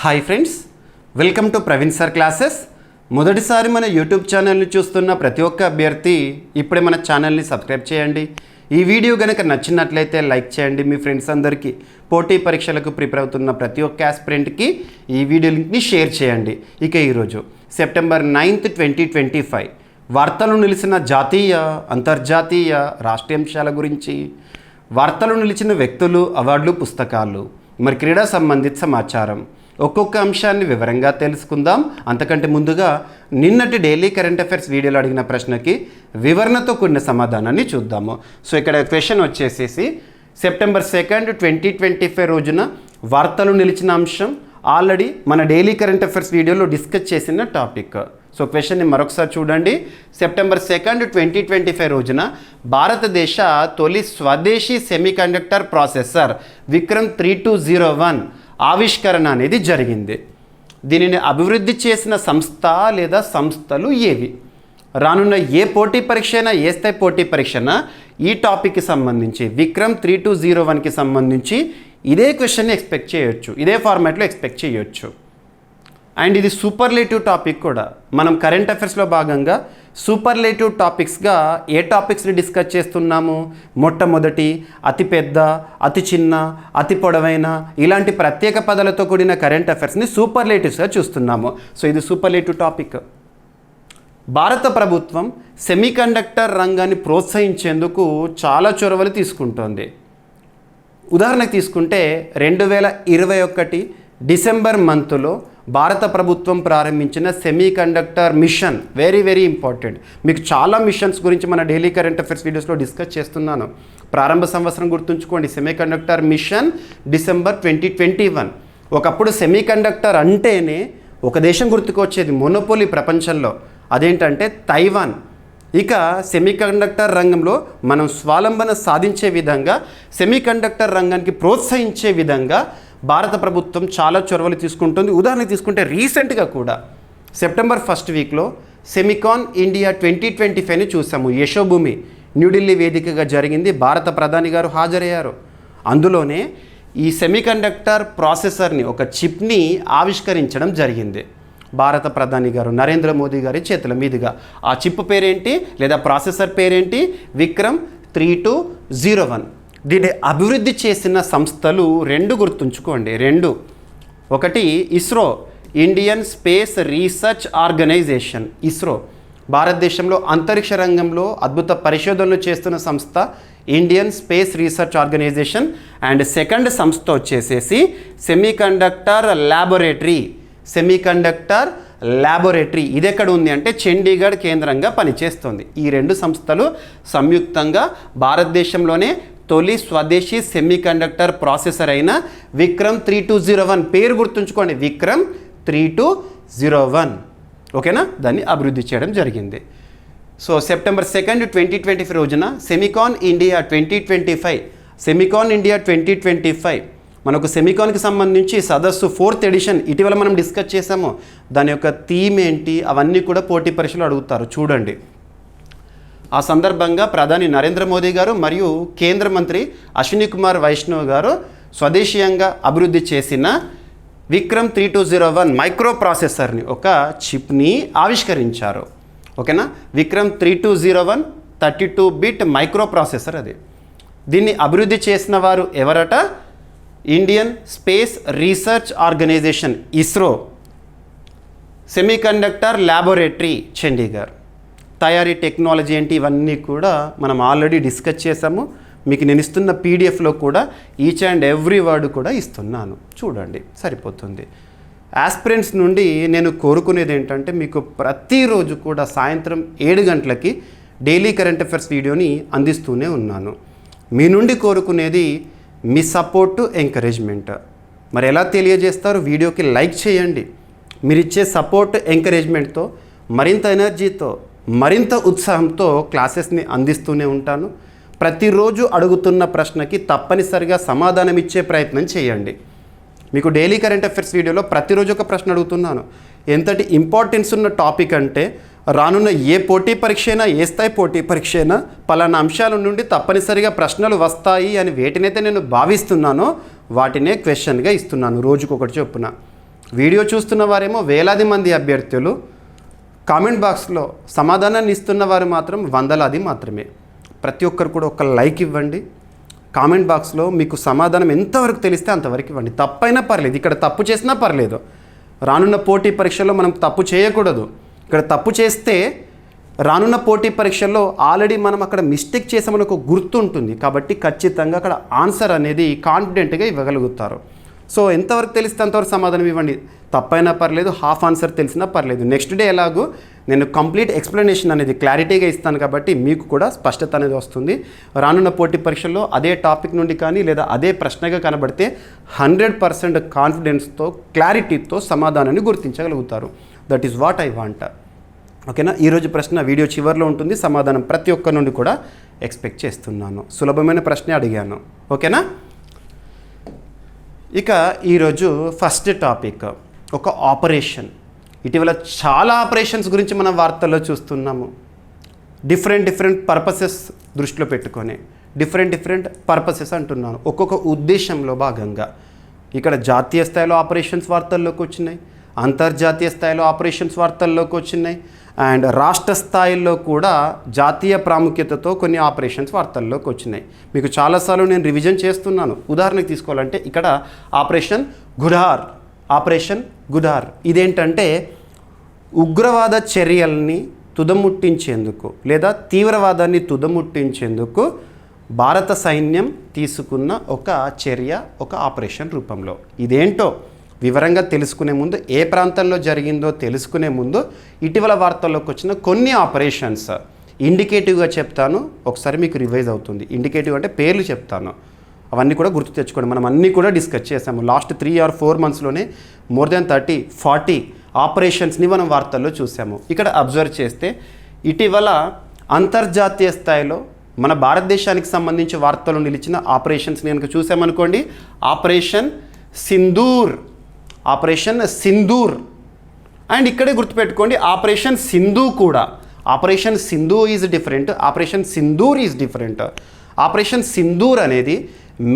Hi friends, welcome to Praveen sir classes. మొదటిసారి మన YouTube ఛానల్ని చూస్తున్న ప్రతి ఒక్క అభ్యర్థి ఇప్పుడే మన ఛానల్ని సబ్స్క్రైబ్ చేయండి. ఈ వీడియో కనుక నచ్చినట్లయితే లైక్ చేయండి. మీ ఫ్రెండ్స్ అందరికీ పోటీ పరీక్షలకు ప్రిపేర్ అవుతున్న ప్రతి ఒక్క ఆస్పిరెంట్కి ఈ వీడియో లింక్ని షేర్ చేయండి. ఇక ఈరోజు సెప్టెంబర్ 9th, 2025 వార్తలు నిలిచిన జాతీయ, అంతర్జాతీయ, రాష్ట్రీయాంశాల గురించి, వార్తలు నిలిచిన వ్యక్తులు, అవార్డులు, పుస్తకాలు, మరి క్రీడా సంబంధిత సమాచారం, ఒక్కొక్క అంశాన్ని వివరంగా తెలుసుకుందాం. అంతకంటే ముందుగా నిన్నటి డైలీ కరెంట్ అఫైర్స్ వీడియోలో అడిగిన ప్రశ్నకి వివరణతో కూడిన సమాధానాన్ని చూద్దాము. సో ఇక్కడ క్వశ్చన్ వచ్చేసేసి సెప్టెంబర్ 2nd, 2025 రోజున వార్తలు నిలిచిన అంశం ఆల్రెడీ మన డైలీ కరెంట్ అఫైర్స్ వీడియోలో డిస్కస్ చేసిన టాపిక్. సో క్వశ్చన్ని మరొకసారి చూడండి. సెప్టెంబర్ 2nd, 2025 రోజున భారతదేశ తొలి స్వదేశీ సెమీకండక్టర్ ప్రాసెసర్ విక్రమ్ 3201 ఆవిష్కరణ అనేది జరిగింది. దీనిని అభివృద్ధి చేసిన సంస్థ లేదా సంస్థలు ఏవి? రానున్న ఏ పోటీ పరీక్ష అయినా, ఏ స్థాయి పోటీ పరీక్ష అయినా ఈ టాపిక్కి సంబంధించి విక్రమ్ 3201కి సంబంధించి ఇదే క్వశ్చన్ని ఎక్స్పెక్ట్ చేయొచ్చు, ఇదే ఫార్మాట్లో ఎక్స్పెక్ట్ చేయొచ్చు. అండ్ ఇది సూపర్లేటివ్ టాపిక్ కూడా. మనం కరెంట్ అఫైర్స్లో భాగంగా సూపర్లేటివ్ టాపిక్స్గా ఏ టాపిక్స్ని డిస్కస్ చేస్తున్నాము? మొట్టమొదటి, అతిపెద్ద, అతి చిన్న, అతి పొడవైన, ఇలాంటి ప్రత్యేక పదాలతో కూడిన కరెంట్ అఫైర్స్ని సూపర్లేటివ్స్గా చూస్తున్నాము. సో ఇది సూపర్లేటివ్ టాపిక్. భారత ప్రభుత్వం సెమీకండక్టర్ రంగాన్ని ప్రోత్సహించేందుకు చాలా చొరవలు తీసుకుంటోంది. ఉదాహరణకు తీసుకుంటే 2021 డిసెంబర్ మంత్లో భారత ప్రభుత్వం ప్రారంభించిన సెమీకండక్టర్ మిషన్, వెరీ ఇంపార్టెంట్. మీకు చాలా మిషన్స్ గురించి మన డైలీ కరెంట్ అఫైర్స్ వీడియోస్లో డిస్కస్ చేస్తున్నాను. ప్రారంభ సంవత్సరం గుర్తుంచుకోండి, సెమీకండక్టర్ మిషన్ డిసెంబర్ 2021. ఒకప్పుడు సెమీకండక్టర్ అంటేనే ఒక దేశం గుర్తుకొచ్చేది, మొనోపోలీ ప్రపంచంలో, అదేంటంటే తైవాన్. ఇక సెమీకండక్టర్ రంగంలో మనం స్వావలంబన సాధించే విధంగా, సెమీకండక్టర్ రంగానికి ప్రోత్సహించే విధంగా భారత ప్రభుత్వం చాలా చొరవలు తీసుకుంటుంది. ఉదాహరణ తీసుకుంటే రీసెంట్గా కూడా సెప్టెంబర్ 1st వీక్లో సెమికాన్ ఇండియా 2025ని చూసాము. యశోభూమి న్యూఢిల్లీ వేదికగా జరిగింది. భారత ప్రధాని గారు హాజరయ్యారు. అందులోనే ఈ సెమీకండక్టర్ ప్రాసెసర్ని, ఒక చిప్ని ఆవిష్కరించడం జరిగింది భారత ప్రధాని గారు నరేంద్ర మోదీ గారి చేతుల మీదుగా. ఆ చిప్ పేరేంటి లేదా ప్రాసెసర్ పేరేంటి? విక్రమ్ 3201. దీన్ని అభివృద్ధి చేసిన సంస్థలు రెండు గుర్తుంచుకోండి, రెండు. ఒకటి ISRO, Indian space research organisation, ISRO. భారతదేశంలో అంతరిక్ష రంగంలో అద్భుత పరిశోధనలు చేస్తున్న సంస్థ Indian space research organisation. And second సంస్థ వచ్చేసేసి సెమీకండక్టర్ ల్యాబొరేటరీ, సెమీకండక్టర్ ల్యాబొరేటరీ. ఇది ఎక్కడ ఉంది అంటే చండీగఢ్ కేంద్రంగా పనిచేస్తుంది. ఈ రెండు సంస్థలు సంయుక్తంగా భారతదేశంలోనే తొలి స్వదేశీ సెమీకండక్టర్ ప్రాసెసర్ అయిన విక్రమ్ 3201, పేరు గుర్తుంచుకోండి, విక్రమ్ 3201, ఓకేనా, దాన్ని అభివృద్ధి చేయడం జరిగింది. సో సెప్టెంబర్ 2nd, 2025 రోజున సెమికాన్ ఇండియా 2025, సెమికాన్ ఇండియా 2025 మనకు సెమికాన్కి సంబంధించి సదస్సు 4th ఎడిషన్ ఇటీవల మనం డిస్కస్ చేసాము. దాని యొక్క థీమ్ ఏంటి, అవన్నీ కూడా పోటీ పరీక్షలు అడుగుతారు, చూడండి. ఆ సందర్భంగా ప్రధాని నరేంద్ర మోదీ గారు మరియు కేంద్ర మంత్రి అశ్విని కుమార్ వైష్ణవ్ గారు స్వదేశీయంగా అభివృద్ధి చేసిన విక్రమ్ 3201 మైక్రో ప్రాసెసర్ని, ఒక చిప్ని ఆవిష్కరించారు, ఓకేనా. విక్రమ్ 3201 32-బిట్ మైక్రో ప్రాసెసర్ అది. దీన్ని అభివృద్ధి చేసిన వారు ఎవరట? Indian space research organisation, ISRO. Semiconductor laboratory, Chandigarh. తయారీ టెక్నాలజీ ఏంటి, ఇవన్నీ కూడా మనం ఆల్రెడీ డిస్కస్ చేసాము. మీకు నేను ఇస్తున్న పీడిఎఫ్లో కూడా ఈచ్ అండ్ ఎవ్రీ వర్డ్ కూడా ఇస్తున్నాను, చూడండి, సరిపోతుంది. ఆస్పిరెంట్స్ నుండి నేను కోరుకునేది ఏంటంటే మీకు ప్రతిరోజు కూడా సాయంత్రం 7 గంటలకి డైలీ కరెంట్ అఫైర్స్ వీడియోని అందిస్తూనే ఉన్నాను. మీ నుండి కోరుకునేది మీ సపోర్టు, ఎంకరేజ్మెంట్. మరి ఎలా తెలియజేస్తారు? వీడియోకి లైక్ చేయండి. మీరు ఇచ్చే సపోర్ట్, ఎంకరేజ్మెంట్తో మరింత ఎనర్జీతో, మరింత ఉత్సాహంతో క్లాసెస్ని అందిస్తూనే ఉంటాను. ప్రతిరోజు అడుగుతున్న ప్రశ్నకి తప్పనిసరిగా సమాధానం ఇచ్చే ప్రయత్నం చేయండి. మీకు డైలీ కరెంట్ అఫైర్స్ వీడియోలో ప్రతిరోజు ఒక ప్రశ్న అడుగుతున్నాను. ఎంతటి ఇంపార్టెన్స్ ఉన్న టాపిక్ అంటే, రానున్న ఏ పోటీ పరీక్ష అయినా, ఏ స్థాయి పోటీ పరీక్ష అయినా పలానా అంశాల నుండి తప్పనిసరిగా ప్రశ్నలు వస్తాయి అని వేటినైతే నేను భావిస్తున్నానో వాటినే క్వశ్చన్గా ఇస్తున్నాను, రోజుకొకటి చొప్పున. వీడియో చూస్తున్న వారేమో వేలాది మంది అభ్యర్థులు, కామెంట్ బాక్స్లో సమాధానాన్ని ఇస్తున్న వారు మాత్రం వందలాది మాత్రమే. ప్రతి ఒక్కరు కూడా ఒక లైక్ ఇవ్వండి. కామెంట్ బాక్స్లో మీకు సమాధానం ఎంతవరకు తెలిస్తే అంతవరకు ఇవ్వండి. తప్పైనా పర్లేదు, ఇక్కడ తప్పు చేసినా పర్లేదు. రానున్న పోటీ పరీక్షల్లో మనం తప్పు చేయకూడదు. ఇక్కడ తప్పు చేస్తే రానున్న పోటీ పరీక్షల్లో ఆల్రెడీ మనం అక్కడ మిస్టేక్ చేసామని ఒక గుర్తు ఉంటుంది. కాబట్టి ఖచ్చితంగా అక్కడ ఆన్సర్ అనేది కాన్ఫిడెంట్గా ఇవ్వగలుగుతారు. సో ఎంతవరకు తెలిస్తే అంతవరకు సమాధానం ఇవ్వండి. తప్పైనా పర్లేదు, హాఫ్ ఆన్సర్ తెలిసినా పర్లేదు. నెక్స్ట్ డే ఎలాగో నేను కంప్లీట్ ఎక్స్ప్లెనేషన్ అనేది క్లారిటీగా ఇస్తాను కాబట్టి మీకు కూడా స్పష్టత అనేది వస్తుంది. రానున్న పోటీ పరీక్షల్లో అదే టాపిక్ నుండి కానీ లేదా అదే ప్రశ్నగా కనబడితే 100% కాన్ఫిడెన్స్తో, క్లారిటీతో సమాధానాన్ని గుర్తించగలుగుతారు. That is what I want. ఓకేనా? ఈరోజు ప్రశ్న వీడియో చివరిలో ఉంటుంది. సమాధానం ప్రతి ఒక్క నుండి కూడా ఎక్స్పెక్ట్ చేస్తున్నాను. సులభమైన ప్రశ్నే అడిగాను. ఓకేనా? ఇక ఈరోజు ఫస్ట్ టాపిక్ ఒక ఆపరేషన్. ఇటీవల చాలా ఆపరేషన్స్ గురించి మనం వార్తల్లో చూస్తున్నాము. డిఫరెంట్ పర్పసెస్ దృష్టిలో పెట్టుకొని డిఫరెంట్ పర్పసెస్ అంటున్నాను. ఒక్కొక్క ఉద్దేశంలో భాగంగా ఇక్కడ జాతీయ స్థాయిలో ఆపరేషన్స్ వార్తల్లోకి వచ్చినాయి, అంతర్జాతీయ స్థాయిలో ఆపరేషన్స్ వార్తల్లోకి వచ్చినాయి, అండ్ రాష్ట్ర స్థాయిలో కూడా జాతీయ ప్రాముఖ్యతతో కొన్ని ఆపరేషన్స్ వార్తల్లోకి వచ్చినాయి. మీకు చాలాసార్లు నేను రివిజన్ చేస్తున్నాను. ఉదాహరణకు తీసుకోవాలంటే ఇక్కడ ఆపరేషన్ గుడార్ ఇదేంటంటే ఉగ్రవాద చర్యల్ని తుదముట్టించేందుకు లేదా తీవ్రవాదాన్ని తుదముట్టించేందుకు భారత సైన్యం తీసుకున్న ఒక చర్య, ఒక ఆపరేషన్ రూపంలో. ఇదేంటో వివరంగా తెలుసుకునే ముందు, ఏ ప్రాంతంలో జరిగిందో తెలుసుకునే ముందు ఇటీవల వార్తల్లోకి వచ్చిన కొన్ని ఆపరేషన్స్ ఇండికేటివ్గా చెప్తాను. ఒకసారి మీకు రివైజ్ అవుతుంది. ఇండికేటివ్ అంటే పేర్లు చెప్తాను, అవన్నీ కూడా గుర్తు తెచ్చుకోండి. మనం అన్నీ కూడా డిస్కస్ చేసాము. లాస్ట్ 3 or 4 monthsలోనే మోర్ దెన్ 30-40 ఆపరేషన్స్ని మనం వార్తల్లో చూసాము. ఇక్కడ అబ్జర్వ్ చేస్తే ఇటీవల అంతర్జాతీయ స్థాయిలో మన భారతదేశానికి సంబంధించి వార్తలు నిలిచిన ఆపరేషన్స్ కనుక చూసామనుకోండి, ఆపరేషన్ సింధూర్ అండ్ ఇక్కడే గుర్తుపెట్టుకోండి ఆపరేషన్ సింధు కూడా. Operation Sindhu is different, operation Sindoor is different. Operation Sindoor అనేది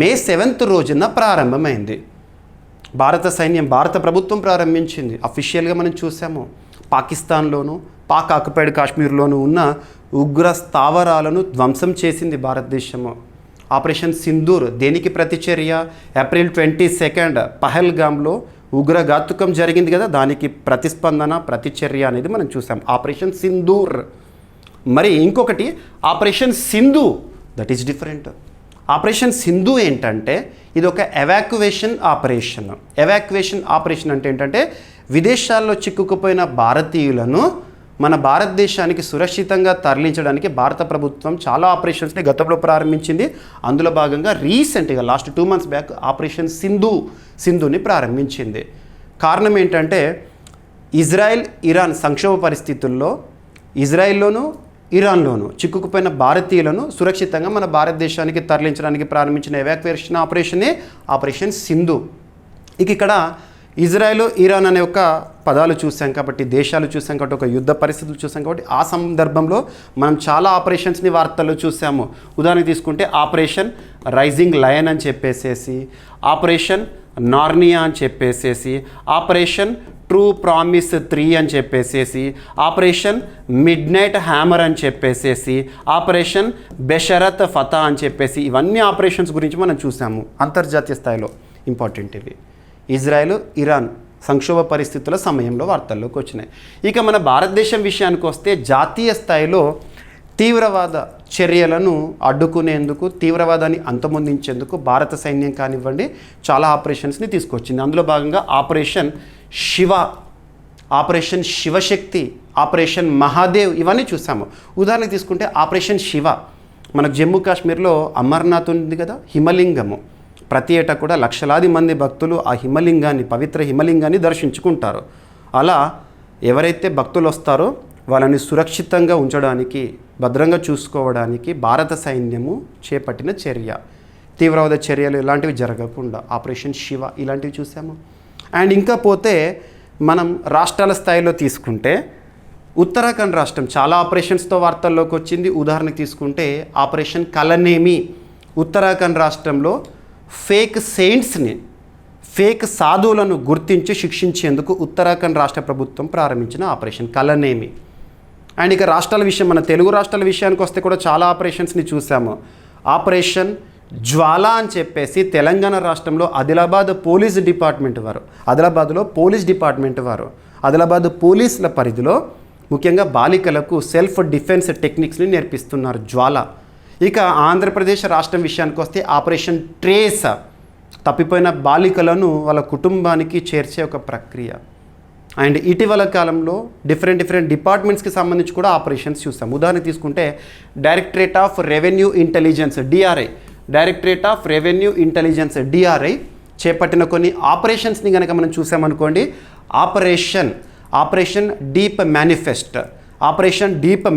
May 7th రోజున ప్రారంభమైంది. భారత సైన్యం, భారత ప్రభుత్వం ప్రారంభించింది. అఫీషియల్గా మనం చూసాము. పాకిస్తాన్లోను, పాక్ ఆక్యుపైడ్ కాశ్మీర్లోను ఉన్న ఉగ్ర స్థావరాలను ధ్వంసం చేసింది భారతదేశము. ఆపరేషన్ సింధూర్ దేనికి ప్రతిచర్య? April 22 పహల్గామ్లో ఉగ్రఘాతుకం జరిగింది కదా, దానికి ప్రతిస్పందన, ప్రతిచర్య అనేది మనం చూసాం. ఆపరేషన్ సింధూర్. మరి ఇంకొకటి operation Sindhu, that is different. Operation Sindhu ఏంటంటే ఇది ఒక ఎవాక్యువేషన్ ఆపరేషన్. ఎవాక్యువేషన్ ఆపరేషన్ అంటే ఏంటంటే విదేశాల్లో చిక్కుకుపోయిన భారతీయులను మన భారతదేశానికి సురక్షితంగా తరలించడానికి భారత ప్రభుత్వం చాలా ఆపరేషన్స్ని గతంలో ప్రారంభించింది. అందులో భాగంగా రీసెంట్గా లాస్ట్ 2 months బ్యాక్ ఆపరేషన్ సింధుని ప్రారంభించింది. కారణం ఏంటంటే ఇజ్రాయెల్ ఇరాన్ సంక్షోభ పరిస్థితుల్లో ఇజ్రాయెల్లోనూ ఇరాన్లోను చిక్కుకుపోయిన భారతీయులను సురక్షితంగా మన భారతదేశానికి తరలించడానికి ప్రారంభించిన ఎవాక్యుయేషన్ ఆపరేషనే ఆపరేషన్ సింధు. ఇక్కడ ఇజ్రాయెల్, ఇరాన్ అనే ఒక పదాలు చూసాం కాబట్టి, దేశాలు చూసాం కాబట్టి, ఒక యుద్ధ పరిస్థితులు చూసాం కాబట్టి ఆ సందర్భంలో మనం చాలా ఆపరేషన్స్ని వార్తల్లో చూసాము. ఉదాహరణకు తీసుకుంటే ఆపరేషన్ రైజింగ్ లయన్ అని చెప్పేసేసి, ఆపరేషన్ నార్నియా అని చెప్పేసేసి, ఆపరేషన్ ట్రూ ప్రామిస్ 3 అని చెప్పేసేసి, ఆపరేషన్ మిడ్ నైట్ హ్యామర్ అని చెప్పేసేసి, ఆపరేషన్ బెషరత్ ఫతా అని చెప్పేసి, ఇవన్నీ ఆపరేషన్స్ గురించి మనం చూసాము. అంతర్జాతీయ స్థాయిలో ఇంపార్టెంట్ ఇవి. ఇజ్రాయెల్, ఇరాన్ సంక్షోభ పరిస్థితుల సమయంలో వార్తల్లోకి వచ్చినాయి. ఇక మన భారతదేశం విషయానికి వస్తే జాతీయ స్థాయిలో తీవ్రవాద చర్యలను అడ్డుకునేందుకు, తీవ్రవాదాన్ని అంతమొందించేందుకు భారత సైన్యం కానివ్వండి చాలా ఆపరేషన్స్ని తీసుకొచ్చింది. అందులో భాగంగా ఆపరేషన్ శివశక్తి, ఆపరేషన్ మహాదేవ్ ఇవన్నీ చూసాము. ఉదాహరణకు తీసుకుంటే ఆపరేషన్ శివ, మనకు జమ్మూ కాశ్మీర్లో అమర్నాథ్ ఉంది కదా, హిమలింగము. ప్రతి ఏటా కూడా లక్షలాది మంది భక్తులు ఆ హిమలింగాన్ని, పవిత్ర హిమలింగాన్ని దర్శించుకుంటారు. అలా ఎవరైతే భక్తులు వస్తారో వాళ్ళని సురక్షితంగా ఉంచడానికి, భద్రంగా చూసుకోవడానికి భారత సైన్యము చేపట్టిన చర్య. తీవ్రవాద చర్యలు ఇలాంటివి జరగకుండా ఆపరేషన్ శివ ఇలాంటివి చూసాము. అండ్ ఇంకా పోతే మనం రాష్ట్రాల స్థాయిలో తీసుకుంటే ఉత్తరాఖండ్ రాష్ట్రం చాలా ఆపరేషన్స్తో వార్తల్లోకి వచ్చింది. ఉదాహరణకు తీసుకుంటే ఆపరేషన్ కలనేమి. ఉత్తరాఖండ్ రాష్ట్రంలో ఫేక్ ఫేక్ సాధువులను గుర్తించి శిక్షించేందుకు ఉత్తరాఖండ్ రాష్ట్ర ప్రభుత్వం ప్రారంభించిన ఆపరేషన్ కలనేమి. అండ్ ఇక రాష్ట్రాల విషయం, మన తెలుగు రాష్ట్రాల విషయానికి వస్తే కూడా చాలా ఆపరేషన్స్ని చూసాము. ఆపరేషన్ జ్వాల అని చెప్పేసి తెలంగాణ రాష్ట్రంలో ఆదిలాబాద్ పోలీస్ డిపార్ట్మెంట్ వారు, ఆదిలాబాద్ పోలీసుల పరిధిలో ముఖ్యంగా బాలికలకు సెల్ఫ్ డిఫెన్స్ టెక్నిక్స్ని నేర్పిస్తున్నారు జ్వాల. ఇక ఆంధ్రప్రదేశ్ రాష్ట్రం విషయానికి వస్తే ఆపరేషన్ ట్రేస్, తప్పిపోయిన బాలికలను వాళ్ళ కుటుంబానికి చేర్చే ఒక ప్రక్రియ. అండ్ ఇటీవల కాలంలో డిఫరెంట్ డిపార్ట్మెంట్స్కి సంబంధించి కూడా ఆపరేషన్స్ చూస్తాం. ఉదాహరణ తీసుకుంటే directorate of revenue intelligence DRI చేపట్టిన కొన్ని ఆపరేషన్స్ని కనుక మనం చూసామనుకోండి. ఆపరేషన్ డీప్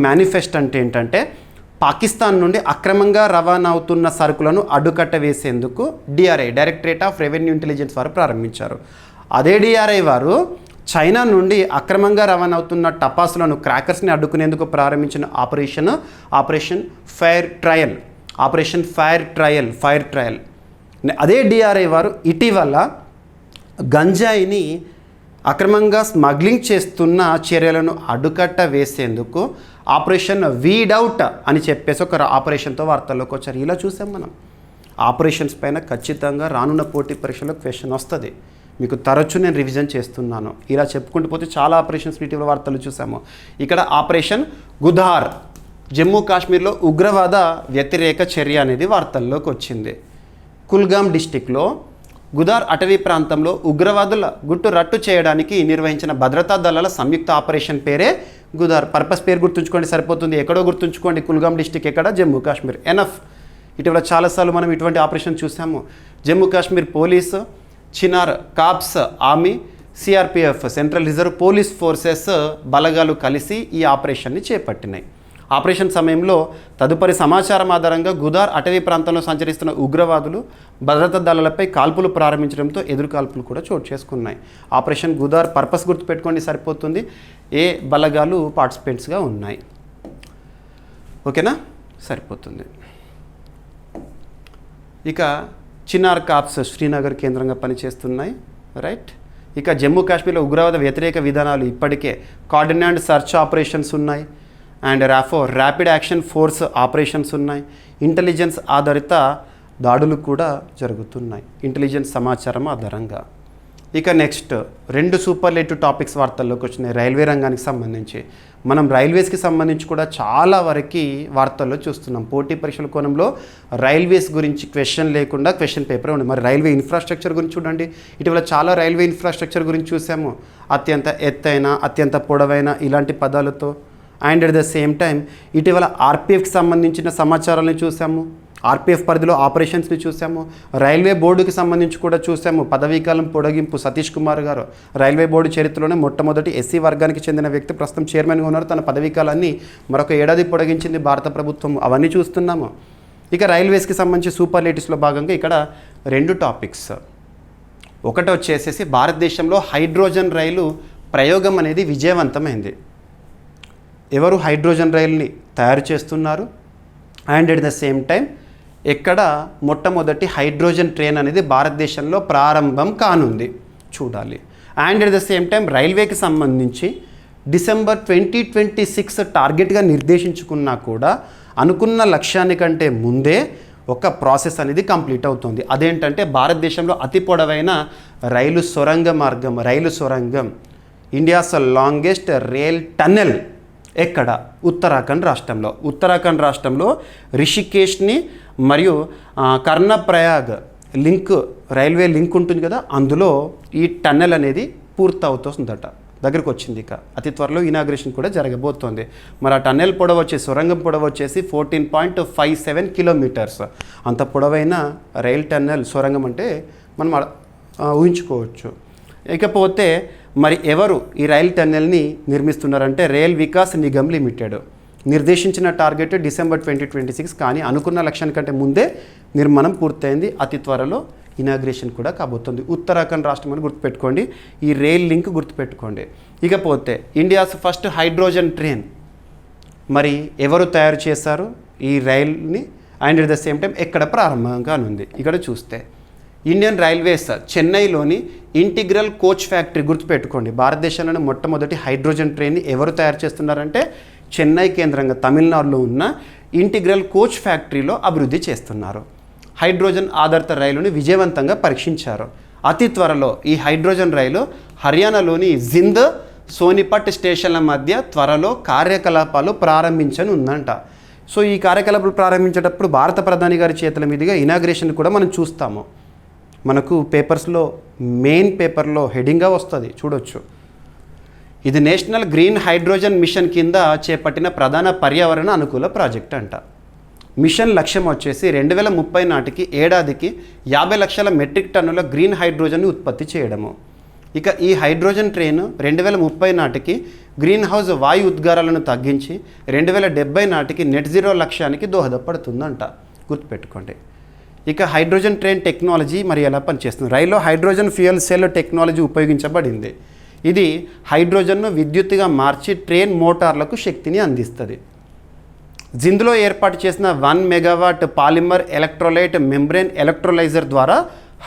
మేనిఫెస్ట్ అంటే ఏంటంటే పాకిస్తాన్ నుండి అక్రమంగా రవాణా అవుతున్న సరుకులను అడ్డుకట్ట వేసేందుకు డైరెక్టరేట్ ఆఫ్ రెవెన్యూ ఇంటెలిజెన్స్ వారు ప్రారంభించారు. అదే డిఆర్ఐ వారు చైనా నుండి అక్రమంగా రవాణా అవుతున్న టపాసులను, క్రాకర్స్ని అడ్డుకునేందుకు ప్రారంభించిన ఆపరేషన్ ఫైర్ ట్రయల్. అదే డిఆర్ఐ వారు ఇటీవల గంజాయిని అక్రమంగా స్మగ్లింగ్ చేస్తున్న చర్యలను అడ్డుకట్ట వేసేందుకు ఆపరేషన్ వీడౌట్ అని చెప్పేసి ఒక ఆపరేషన్తో వార్తల్లోకి వచ్చారు. ఇలా చూసాం మనం. ఆపరేషన్స్ పైన ఖచ్చితంగా రానున్న పోటీ పరీక్షలో క్వశ్చన్ వస్తుంది. మీకు తరచు నేను రివిజన్ చేస్తున్నాను. ఇలా చెప్పుకుంటూ పోతే చాలా ఆపరేషన్స్ ఇటీవల వార్తలు చూసాము. ఇక్కడ ఆపరేషన్ గుధార్, జమ్మూ కాశ్మీర్లో ఉగ్రవాద వ్యతిరేక చర్య అనేది వార్తల్లోకి వచ్చింది. కుల్గామ్ డిస్టిక్లో గుధార్ అటవీ ప్రాంతంలో ఉగ్రవాదుల గుట్టు రట్టు చేయడానికి నిర్వహించిన భద్రతా దళాల సంయుక్త ఆపరేషన్ పేరే గుధార్. పర్పస్ పేరు గుర్తుంచుకోండి సరిపోతుంది. ఎక్కడో గుర్తుంచుకోండి. కుల్గామ్ డిస్టిక్ ఎక్కడ? జమ్మూ కాశ్మీర్. ఎనఫ్. ఇటీవల చాలాసార్లు మనం ఇటువంటి ఆపరేషన్ చూసాము. Jammu Kashmir police, Chinar corps army, CRPF central reserve police forces బలగాలు కలిసి ఈ ఆపరేషన్ని చేపట్టినాయి. ఆపరేషన్ సమయంలో తదుపరి సమాచారం ఆధారంగా గుధార్ అటవీ ప్రాంతంలో సంచరిస్తున్న ఉగ్రవాదులు భద్రతా దళాలపై కాల్పులు ప్రారంభించడంతో ఎదురు కాల్పులు కూడా చోటు చేసుకున్నాయి. ఆపరేషన్ గుధార్ పర్పస్ గుర్తుపెట్టుకోండి సరిపోతుంది. ఏ బలగాలు పార్టిసిపెంట్స్గా ఉన్నాయి. ఓకేనా, సరిపోతుంది. ఇక చినార్ కాప్స్ శ్రీనగర్ కేంద్రంగా పనిచేస్తున్నాయి. రైట్. ఇక జమ్మూ కాశ్మీర్లో ఉగ్రవాద వ్యతిరేక విధానాలు ఇప్పటికే కోఆర్డినేట్ సర్చ్ ఆపరేషన్స్ ఉన్నాయి. And rapid action force operations ఉన్నాయి. ఇంటెలిజెన్స్ ఆధారిత దాడులు కూడా జరుగుతున్నాయి, ఇంటెలిజెన్స్ సమాచారం ఆధారంగా. ఇక నెక్స్ట్ 2 సూపర్లేటివ్ టాపిక్స్ వార్తల్లోకి వచ్చినాయి రైల్వే రంగానికి సంబంధించి. మనం రైల్వేస్కి సంబంధించి కూడా చాలా వరకు వార్తల్లో చూస్తున్నాం. పోటీ పరీక్షల కోణంలో రైల్వేస్ గురించి క్వశ్చన్ లేకుండా క్వశ్చన్ పేపర్ ఉంది. మరి రైల్వే ఇన్ఫ్రాస్ట్రక్చర్ గురించి చూడండి. ఇటీవల చాలా రైల్వే ఇన్ఫ్రాస్ట్రక్చర్ గురించి చూసాము. అత్యంత ఎత్తైన, అత్యంత పొడవైన ఇలాంటి పదాలతో. And at the same time ఇటీవల ఆర్పిఎఫ్కి సంబంధించిన సమాచారాలను చూసాము. ఆర్పిఎఫ్ పరిధిలో ఆపరేషన్స్ని చూసాము. రైల్వే బోర్డుకి సంబంధించి కూడా చూసాము. పదవీకాలం పొడిగింపు. సతీష్ కుమార్ గారు రైల్వే బోర్డు చరిత్రలోనే మొట్టమొదటి ఎస్సీ వర్గానికి చెందిన వ్యక్తి, ప్రస్తుతం చైర్మన్గా ఉన్నారు. తన పదవీకాలాన్ని మరొక ఏడాది పొడిగించింది భారత ప్రభుత్వం. అవన్నీ చూస్తున్నాము. ఇక రైల్వేస్కి సంబంధించి సూపర్లేటివ్స్లో భాగంగా ఇక్కడ 2 టాపిక్స్. ఒకటి వచ్చేసేసి భారతదేశంలో హైడ్రోజన్ రైలు ప్రయోగం అనేది విజయవంతమైంది. ఎవరు హైడ్రోజన్ రైలుని తయారు చేస్తున్నారు? And at the same time ఎక్కడ మొట్టమొదటి హైడ్రోజన్ ట్రైన్ అనేది భారతదేశంలో ప్రారంభం కానుంది చూడాలి. And at the same time రైల్వేకి సంబంధించి డిసెంబర్ 2026 టార్గెట్గా నిర్దేశించుకున్నా కూడా అనుకున్న లక్ష్యానికంటే ముందే ఒక ప్రాసెస్ అనేది కంప్లీట్ అవుతుంది. అదేంటంటే భారతదేశంలో అతి పొడవైన రైలు సొరంగం ఇండియాస్ లాంగెస్ట్ రైల్ టన్నెల్ ఎక్కడ? ఉత్తరాఖండ్ రాష్ట్రంలో రిషికేష్ని మరియు కర్ణప్రయాగ్ రైల్వే లింక్ ఉంటుంది కదా, అందులో ఈ టన్నెల్ అనేది పూర్తవుతుందట. దగ్గరికి వచ్చింది. ఇక అతి త్వరలో ఇనాగ్రేషన్ కూడా జరగబోతోంది. మరి ఆ టన్నెల్ పొడవు సొరంగం పొడవు వచ్చేసి 14.57 కిలోమీటర్స్. అంత పొడవైన రైల్ టన్నెల్ సొరంగం అంటే మనం ఊహించుకోవచ్చు. ఇకపోతే మరి ఎవరు ఈ రైల్ టన్నెల్ని నిర్మిస్తున్నారంటే రైల్ వికాస్ నిగమ్ లిమిటెడ్. నిర్దేశించిన టార్గెట్ డిసెంబర్ 2026, కానీ అనుకున్న లక్ష్యానికంటే ముందే నిర్మాణం పూర్తయింది. అతి త్వరలో ఇనాగ్రేషన్ కూడా కాబోతుంది. ఉత్తరాఖండ్ రాష్ట్రం అని గుర్తుపెట్టుకోండి. ఈ రైల్ లింక్ గుర్తుపెట్టుకోండి. ఇకపోతే ఇండియాస్ ఫస్ట్ హైడ్రోజన్ ట్రైన్ మరి ఎవరు తయారు చేశారు ఈ రైల్ని? And at the same time ఎక్కడ ప్రారంభం కానుంది? ఇక్కడ చూస్తే ఇండియన్ రైల్వేస్ చెన్నైలోని ఇంటిగ్రల్ కోచ్ ఫ్యాక్టరీ, గుర్తుపెట్టుకోండి, భారతదేశంలోని మొట్టమొదటి హైడ్రోజన్ ట్రైన్ని ఎవరు తయారు చేస్తున్నారంటే చెన్నై కేంద్రంగా తమిళనాడులో ఉన్న ఇంటిగ్రల్ కోచ్ ఫ్యాక్టరీలో అభివృద్ధి చేస్తున్నారు. హైడ్రోజన్ ఆధారిత రైలుని విజయవంతంగా పరీక్షించారు. అతి త్వరలో ఈ హైడ్రోజన్ రైలు హర్యానాలోని జింద్ సోనిపట్ స్టేషన్ల మధ్య త్వరలో కార్యకలాపాలు ప్రారంభించనుందంట. సో ఈ కార్యకలాపాలు ప్రారంభించేటప్పుడు భారత ప్రధాని గారి చేతుల మీదుగా ఇనాగ్రేషన్ కూడా మనం చూస్తాము. మనకు పేపర్స్లో మెయిన్ పేపర్లో హెడింగ్గా వస్తుంది, చూడొచ్చు. ఇది నేషనల్ గ్రీన్ హైడ్రోజన్ మిషన్ కింద చేపట్టిన ప్రధాన పర్యావరణ అనుకూల ప్రాజెక్ట్ అంట. మిషన్ లక్ష్యం వచ్చేసి 2030 నాటికి ఏడాదికి 50 లక్షల మెట్రిక్ టన్నుల గ్రీన్ హైడ్రోజన్ని ఉత్పత్తి చేయడము. ఇక ఈ హైడ్రోజన్ ట్రైన్ 2030 నాటికి గ్రీన్ హౌస్ వాయు ఉద్గారాలను తగ్గించి 2070 నాటికి నెట్ జీరో లక్ష్యానికి దోహదపడుతుందంట, గుర్తుపెట్టుకోండి. ఇక హైడ్రోజన్ ట్రైన్ టెక్నాలజీ మరి ఎలా పనిచేస్తుంది? రైల్లో హైడ్రోజన్ ఫ్యూయల్ సెల్ టెక్నాలజీ ఉపయోగించబడింది. ఇది హైడ్రోజన్ను విద్యుత్తుగా మార్చి ట్రైన్ మోటార్లకు శక్తిని అందిస్తుంది. జింద్లో ఏర్పాటు చేసిన 1 megawatt polymer electrolyte membrane electrolyser ద్వారా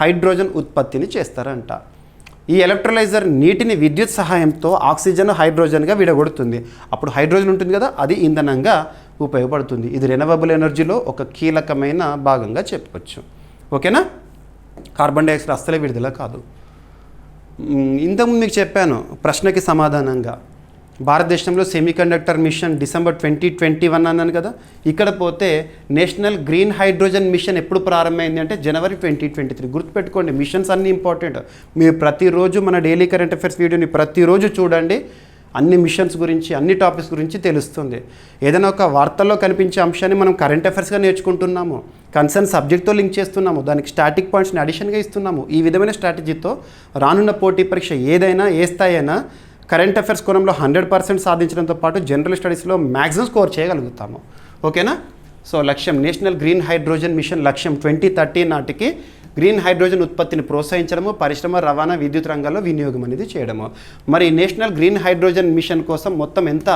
హైడ్రోజన్ ఉత్పత్తిని చేస్తారంట. ఈ ఎలక్ట్రోలైజర్ నీటిని విద్యుత్ సహాయంతో ఆక్సిజన్ హైడ్రోజన్గా విడగొడుతుంది. అప్పుడు హైడ్రోజన్ ఉంటుంది కదా, అది ఇంధనంగా ఉపయోగపడుతుంది. ఇది రెన్యూవబుల్ ఎనర్జీలో ఒక కీలకమైన భాగంగా చెప్పవచ్చు. ఓకేనా? కార్బన్ డైఆక్సైడ్ అస్సలే విడుదల కాదు. ఇంతకుముందు మీకు చెప్పాను ప్రశ్నకి సమాధానంగా, భారతదేశంలో సెమీకండక్టర్ మిషన్ డిసెంబర్ 2021 అన్నాను కదా. ఇక్కడ పోతే నేషనల్ గ్రీన్ హైడ్రోజన్ మిషన్ ఎప్పుడు ప్రారంభమైంది అంటే జనవరి 2023. గుర్తుపెట్టుకోండి, మిషన్స్ అన్నీ ఇంపార్టెంట్. మీరు ప్రతిరోజు మన డైలీ కరెంట్ అఫైర్స్ వీడియోని ప్రతిరోజు చూడండి. అన్ని మిషన్స్ గురించి, అన్ని టాపిక్స్ గురించి తెలుస్తుంది. ఏదైనా ఒక వార్తల్లో కనిపించే అంశాన్ని మనం కరెంట్ అఫైర్స్గా నేర్చుకుంటున్నాము, కన్సర్న్ సబ్జెక్ట్తో లింక్ చేస్తున్నాము, దానికి స్టాటిక్ పాయింట్స్ని అడిషన్గా ఇస్తున్నాము. ఈ విధమైన స్ట్రాటజీతో రానున్న పోటీ పరీక్ష ఏదైనా, ఏ స్థాయి అయినా కరెంట్ అఫైర్స్ కోణంలో 100% సాధించడంతో పాటు జనరల్ స్టడీస్లో మ్యాక్సిమం స్కోర్ చేయగలుగుతాము. ఓకేనా? సో లక్ష్యం నేషనల్ గ్రీన్ హైడ్రోజన్ మిషన్ లక్ష్యం 2030 నాటికి గ్రీన్ హైడ్రోజన్ ఉత్పత్తిని ప్రోత్సహించడము, పరిశ్రమ, రవాణా, విద్యుత్ రంగాల్లో వినియోగం అనేది చేయడము. మరి నేషనల్ గ్రీన్ హైడ్రోజన్ మిషన్ కోసం మొత్తం ఎంత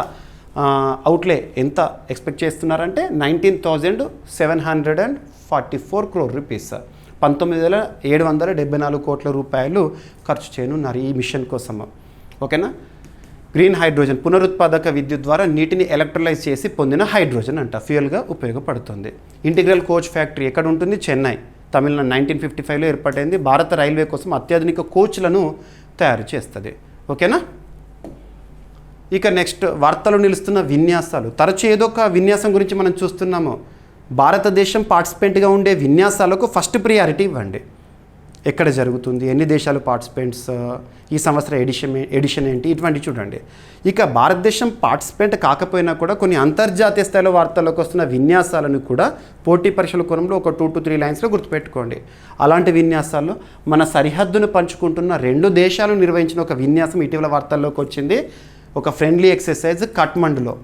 అవుట్లే ఎంత ఎక్స్పెక్ట్ చేస్తున్నారంటే 19,744 crore రూపీస్, 19,774 కోట్ల రూపాయలు ఖర్చు చేయనున్నారు ఈ మిషన్ కోసము. ఓకేనా? గ్రీన్ హైడ్రోజన్ పునరుత్పాదక విద్యుత్ ద్వారా నీటిని ఎలక్ట్రోలైజ్ చేసి పొందిన హైడ్రోజన్ అంట ఫ్యూయల్గా ఉపయోగపడుతుంది. ఇంటిగ్రల్ కోచ్ ఫ్యాక్టరీ ఎక్కడ ఉంటుంది? చెన్నై, తమిళనాడు. 1955లో ఏర్పాటైంది. భారత రైల్వే కోసం అత్యాధునిక కోచ్లను తయారు చేస్తుంది. ఓకేనా? ఇక నెక్స్ట్, వార్తలు నిలుస్తున్న విన్యాసాలు. తరచూ ఏదో ఒక విన్యాసం గురించి మనం చూస్తున్నాము. భారతదేశం పార్టిసిపెంట్గా ఉండే విన్యాసాలకు ఫస్ట్ ప్రియారిటీ ఇవ్వండి. ఎక్కడ జరుగుతుంది, ఎన్ని దేశాలు పార్టిసిపెంట్స్, ఈ సంవత్సరం ఎడిషన్ ఏంటి, ఇటువంటి చూడండి. ఇక భారతదేశం పార్టిసిపెంట్ కాకపోయినా కూడా కొన్ని అంతర్జాతీయ స్థాయిలో వార్తల్లోకి వస్తున్న విన్యాసాలను కూడా పోటీ పరీక్షల కోణంలో ఒక 2 to 3 లైన్స్లో గుర్తుపెట్టుకోండి. అలాంటి విన్యాసాల్లో మన సరిహద్దును పంచుకుంటున్న 2 దేశాలు నిర్వహించిన ఒక విన్యాసం ఇటీవల వార్తల్లోకి వచ్చింది. ఒక ఫ్రెండ్లీ ఎక్సర్సైజ్ కాఠ్మండులో,